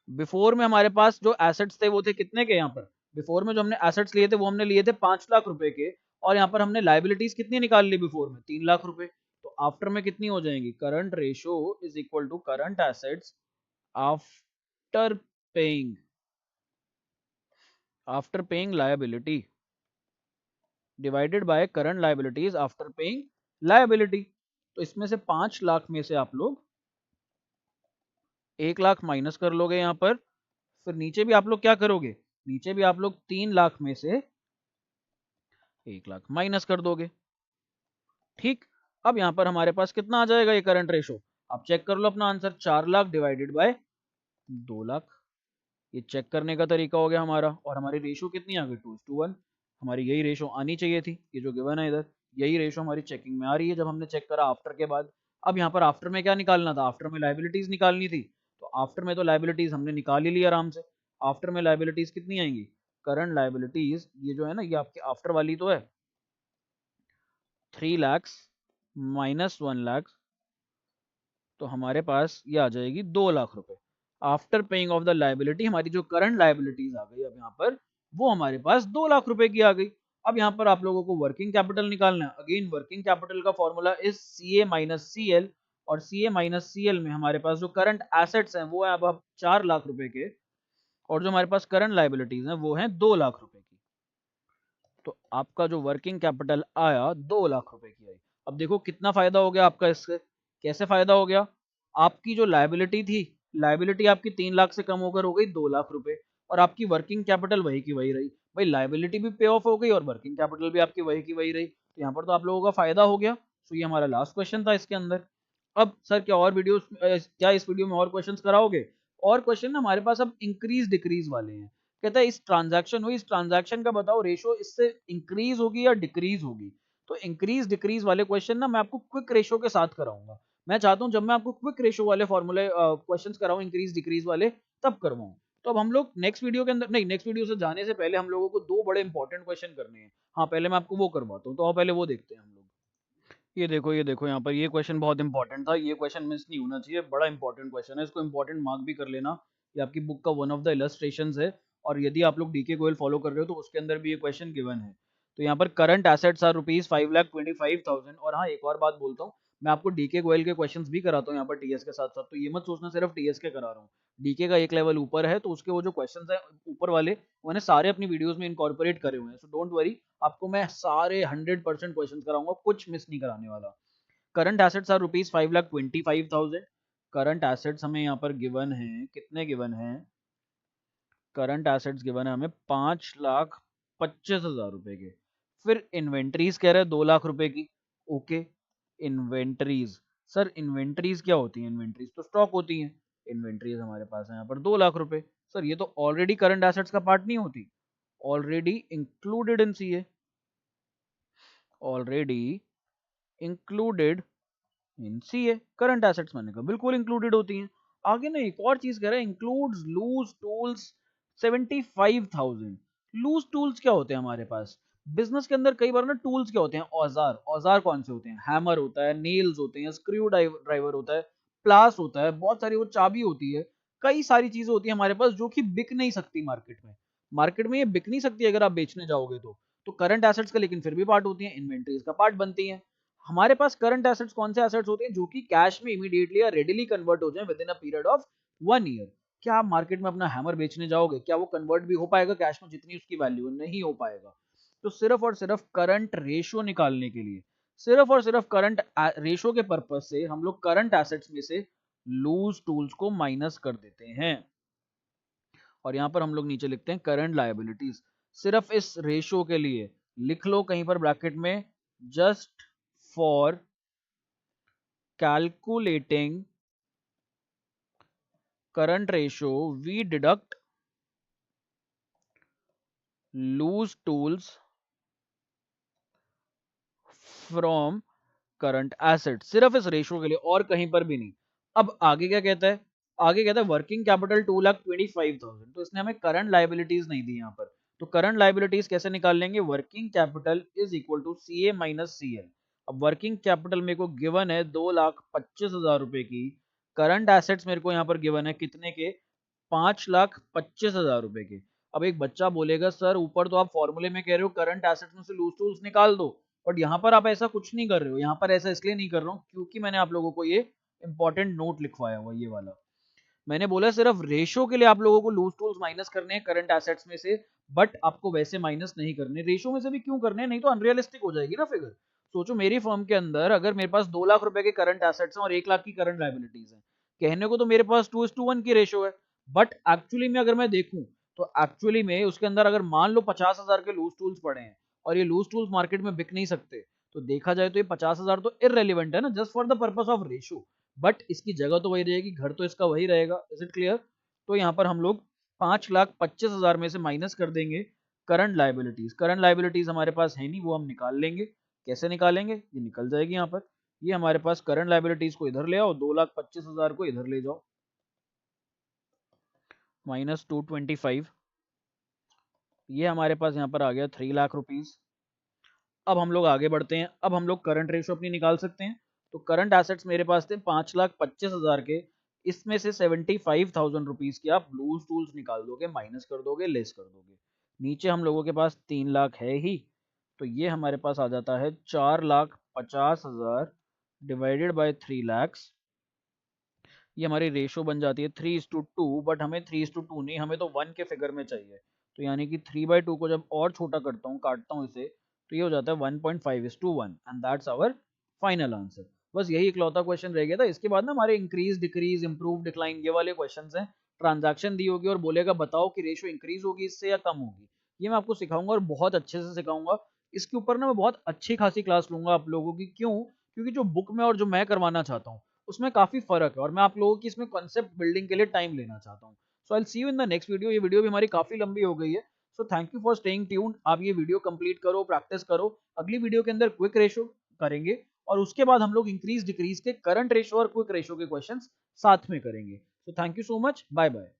बिफोर में हमारे पास जो एसेट्स थे वो थे कितने के, यहाँ पर बिफोर में जो हमने एसेट्स लिए थे वो हमने लिए थे 5 लाख रुपए के, और यहाँ पर हमने लाइबिलिटीज कितनी निकाल ली बिफोर में, 3 लाख रुपए। तो आफ्टर में कितनी हो जाएंगी, current ratio is equal to current assets after paying, after paying liability divided by current liabilities after paying liability. तो इसमें से 5 लाख में से आप लोग 1 लाख माइनस कर लोगे यहाँ पर, फिर नीचे भी आप लोग क्या करोगे, नीचे भी आप लोग 3 लाख में से 1 लाख माइनस कर दोगे। ठीक, अब यहाँ पर हमारे पास कितना आ जाएगा ये करंट रेशो, आप चेक कर लो अपना answer, 4 lakh divided by 2 lakh. ये चेक करने का तरीका हो गया हमारा, और हमारी रेशो कितनी आ गई 2:1। हमारी यही रेशो आनी चाहिए थी, ये जो गिवन है इधर, यही रेशो हमारी चेकिंग में आ रही है जब हमने चेक करा आफ्टर के बाद। अब यहाँ पर आफ्टर में क्या निकालना था, आफ्टर में लाइबिलिटीज निकालनी थी, तो आफ्टर में तो लाइबिलिटीज हमने निकाल ही ली आराम से। आफ्टर में लाइबिलिटीज कितनी आएंगी, करंट लाइबिलिटीज ये जो है ना, ये आपके आफ्टर वाली तो है 3 lakhs माइनस 1 लाख, तो हमारे पास ये आ जाएगी 2 लाख रुपए। After paying off the liability हमारी जो करंट लाइबिलिटीज आ गई अब यहाँ पर, वो हमारे पास 2 लाख रुपए की आ गई। अब यहाँ पर आप लोगों को वर्किंग कैपिटल निकालना है। अगेन वर्किंग कैपिटल का formula is CA minus CL, और CA माइनस CL में हमारे पास जो करंट एसेट्स हैं वो है अब 4 लाख रुपए के, और जो हमारे पास करंट लाइबिलिटीज हैं वो हैं 2 लाख रुपए की। तो आपका जो वर्किंग कैपिटल आया 2 लाख रुपए की आई। अब देखो कितना फायदा हो गया आपका इससे, कैसे फायदा हो गया, आपकी जो लाइबिलिटी थी, लाइबिलिटी आपकी 3 लाख से कम होकर हो गई 2 लाख रुपए, और आपकी वर्किंग कैपिटल वही की वही रही। भाई लाइबिलिटी भी पे ऑफ हो गई और वर्किंग कैपिटल भी आपकी वही की वही रही, तो यहाँ पर तो आप लोगों का फायदा हो गया। तो ये हमारा लास्ट क्वेश्चन था इसके अंदर। अब सर क्या और वीडियोस, क्या इस वीडियो में और क्वेश्चंस कराओगे, और क्वेश्चन ना हमारे पास अब इंक्रीज डिक्रीज वाले हैं। कहता है इस ट्रांजैक्शन हुई, इस ट्रांजैक्शन का बताओ रेशो इससे इंक्रीज होगी या डिक्रीज होगी। तो इंक्रीज डिक्रीज वाले क्वेश्चन ना मैं आपको क्विक रेशो के साथ कराऊंगा। मैं चाहता हूं जब मैं आपको क्विक रेशो वाले फॉर्मूले क्वेश्चंस कराऊं इंक्रीज डिक्रीज वाले, तब करवाऊं। तो अब हम लोग नेक्स्ट वीडियो के अंदर, नहीं नेक्स्ट वीडियो से जाने से पहले हम लोगों को दो बड़े इंपॉर्टेंट क्वेश्चन करने हैं। हाँ पहले मैं आपको वो करवाता हूँ, तो पहले वो देखते हैं हम लोग। ये देखो यहाँ पर ये क्वेश्चन बहुत इंपॉर्टेंट था, ये क्वेश्चन मिस नहीं होना चाहिए, बड़ा इंपॉर्टेंट क्वेश्चन है, इसको इंपॉर्टेंट मार्क भी कर लेना। ये आपकी बुक का वन ऑफ द इलस्ट्रेशंस है, और यदि आप लोग डीके गोयल फॉलो कर रहे हो तो उसके अंदर भी ये क्वेश्चन गिवन है। तो यहाँ पर करंट एसेट्स आर ₹5,25,000। और हाँ एक और बात बोलता हूँ, मैं आपको डीके गोयल के क्वेश्चंस भी कराता हूँ यहाँ पर टीएस के साथ साथ, तो ये मत सोचना सिर्फ टीएस के करा रहा हूँ। डीके का एक लेवल ऊपर है, तो उसके वो जो क्वेश्चंस है ऊपर वाले, मैंने सारे अपनी वीडियोस में इनकॉर्पोरेट करे हुए हैं, सो डोंट वरी, आपको मैं सारे 100% क्वेश्चंस कराऊंगा, कुछ मिस नहीं कराने वाला। Current assets are ₹5,25,000। Current assets हमें यहाँ पर गिवन है, कितने गिवन है, करंट एसेट्स गिवन है हमें 5,25,000 रुपए के। फिर इन्वेंट्रीज कह रहे हैं 2 लाख रुपए की। ओके, इन्वेंट्रीज, सर इन्वेंट्रीज क्या होती है, इन्वेंट्रीज तो स्टॉक होती है, इन्वेंट्रीज हमारे पास है यहाँ पर 2 लाख रुपए। सर ये तो ऑलरेडी करंट एसेट्स का पार्ट नहीं होती, already included in CA, already included in C A current assets मैंने कहा बिल्कुल इंक्लूडेड होती हैं। आगे ना एक और चीज कह रहा है, includes loose tools 75,000। Loose tools क्या होते हैं हमारे पास? बिजनेस के अंदर कई बार ना टूल्स क्या होते हैं, औजार। औजार कौन से होते हैं? हैमर होता है, नेल्स होते हैं, स्क्रू ड्राइवर होता है, प्लास होता है, बहुत सारी वो चाबी होती है, कई सारी चीजें होती है हमारे पास जो कि बिक नहीं सकती मार्केट में। मार्केट में ये बिक नहीं सकती अगर आप बेचने जाओगे तो करंट एसेट्स का लेकिन फिर भी पार्ट होती है, इन्वेंट्रीज का पार्ट बनती है। हमारे पास करंट एसेट्स कौन से एसेट्स होते हैं जो कि कैश में इमीडिएटली या रेडिली कन्वर्ट हो जाए with in a period of 1 year. क्या आप मार्केट में अपना हैमर बेचने जाओगे, क्या वो कन्वर्ट भी हो पाएगा कैश में जितनी उसकी वैल्यू? नहीं हो पाएगा। तो सिर्फ और सिर्फ करंट रेशियो निकालने के लिए, सिर्फ और सिर्फ करंट रेशियो के पर्पज से हम लोग करंट एसेट्स में से लूज टूल्स को माइनस कर देते हैं। और यहां पर हम लोग नीचे लिखते हैं करंट लायबिलिटीज। सिर्फ इस रेशियो के लिए लिख लो कहीं पर ब्रैकेट में, just for calculating current ratio we deduct loose tools from current asset. सिर्फ इस रेशियो के लिए और कहीं पर भी नहीं। अब आगे क्या कहता है? आगे कहता है वर्किंग कैपिटल 2,25,000। तो इसने हमें करंट लाइबिलिटीज नहीं दी यहाँ पर। तो करंट लाइबिलिटीज कैसे निकाल लेंगे? Working capital is equal to C A minus C L. अब वर्किंग कैपिटल मेरे को गिवन है 2,25,000 रुपए की, करंट एसेट्स मेरे को यहाँ पर गिवन है कितने के? 5,25,000 रुपए के। अब एक बच्चा बोलेगा सर ऊपर तो आप फॉर्मूले में कह रहे हो करंट एसेट्स में से लूज टूल्स निकाल दो, बट यहाँ पर आप ऐसा कुछ नहीं कर रहे हो। यहाँ पर ऐसा इसलिए नहीं कर रहा हूँ क्योंकि मैंने आप लोगों को ये इंपॉर्टेंट नोट लिखवाया हुआ ये वाला। मैंने बोला सिर्फ रेशियो के लिए आप लोगों को लूज टूल्स माइनस करने हैं करंट एसेट्स में से, बट आपको वैसे माइनस नहीं करने। रेशियो में से भी क्यों करने हैं? नहीं तो अनरियलिस्टिक हो जाएगी ना फिगर। सोचो मेरी फर्म के अंदर अगर मेरे पास 2 लाख रुपए के करंट एसेट्स हैं और 1 लाख की करंट लाइबिलिटीज हैं, कहने को तो मेरे पास 2:1 की रेशियो है, बट एक्चुअली में अगर मैं देखूं तो एक्चुअली में उसके अंदर अगर मान लो 50,000 के लूज टूल्स पड़े हैं और ये लूज टूल्स मार्केट में बिक नहीं सकते, तो देखा जाए तो ये 50,000 तो इररेलेवेंट है ना, just for the purpose of ratio. But इसकी जगह तो वही रहेगी, घर तो इसका वही रहेगा। Is it clear? तो यहाँ पर हम लोग 5,25,000 में से माइनस कर देंगे करंट लाइबिलिटीज। करंट लाइबिलिटीज हमारे पास है नहीं, वो हम निकाल लेंगे। कैसे निकालेंगे? ये निकल जाएगी यहाँ पर। ये हमारे पास करंट लाइबिलिटीज को इधर ले आओ, 2,25,000 को इधर ले जाओ, -225। ये हमारे पास यहाँ पर आ गया 3,00,000 रुपीज। अब हम लोग आगे बढ़ते हैं। अब हम लोग करंट रेशो अपनी निकाल सकते हैं। तो करंट एसेट्स मेरे पास थे 5,25,000 के, इसमें से 75,000 रुपीज के आप लूज टूल्स निकाल दोगे, माइनस कर दोगे, लेस कर दोगे। नीचे हम लोगों के पास 3,00,000 है ही, तो ये हमारे पास आ जाता है 4,50,000 डिवाइडेड बाय 3,00,000। ये हमारी रेशो बन जाती है 3:2, बट हमें 3:2 नहीं, हमें तो 1 के फिगर में चाहिए। तो यानी कि 3/2 को जब और छोटा करता हूँ, काटता हूँ इसे, तो ये हो जाता है 1.5:1 and that's our final answer. बस यही इकलौता क्वेश्चन रह गया था। इसके बाद ना हमारे इंक्रीज, डिक्रीज, इंप्रूव, डिक्लाइन ये वाले क्वेश्चन हैं। ट्रांजैक्शन दी होगी और बोलेगा बताओ कि रेशो इंक्रीज होगी इससे या कम होगी। ये मैं आपको सिखाऊंगा और बहुत अच्छे से सिखाऊंगा। इसके ऊपर ना मैं बहुत अच्छी खासी क्लास लूंगा आप लोगों की। क्यों? क्योंकि जो बुक में और जो मैं करवाना चाहता हूँ उसमें काफी फर्क है और मैं आप लोगों की इसमें कॉन्सेप्ट बिल्डिंग के लिए टाइम लेना चाहता हूँ। So I will see you in the next video. ये वीडियो भी हमारी काफी लंबी हो गई है। So thank you for staying tuned. आप ये वीडियो कंप्लीट करो, प्रैक्टिस करो। अगली वीडियो के अंदर क्विक रेशो करेंगे और उसके बाद हम लोग इंक्रीज डिक्रीज के, करंट रेशो और क्विक रेशो के क्वेश्चंस साथ में करेंगे। So thank you so much, bye bye.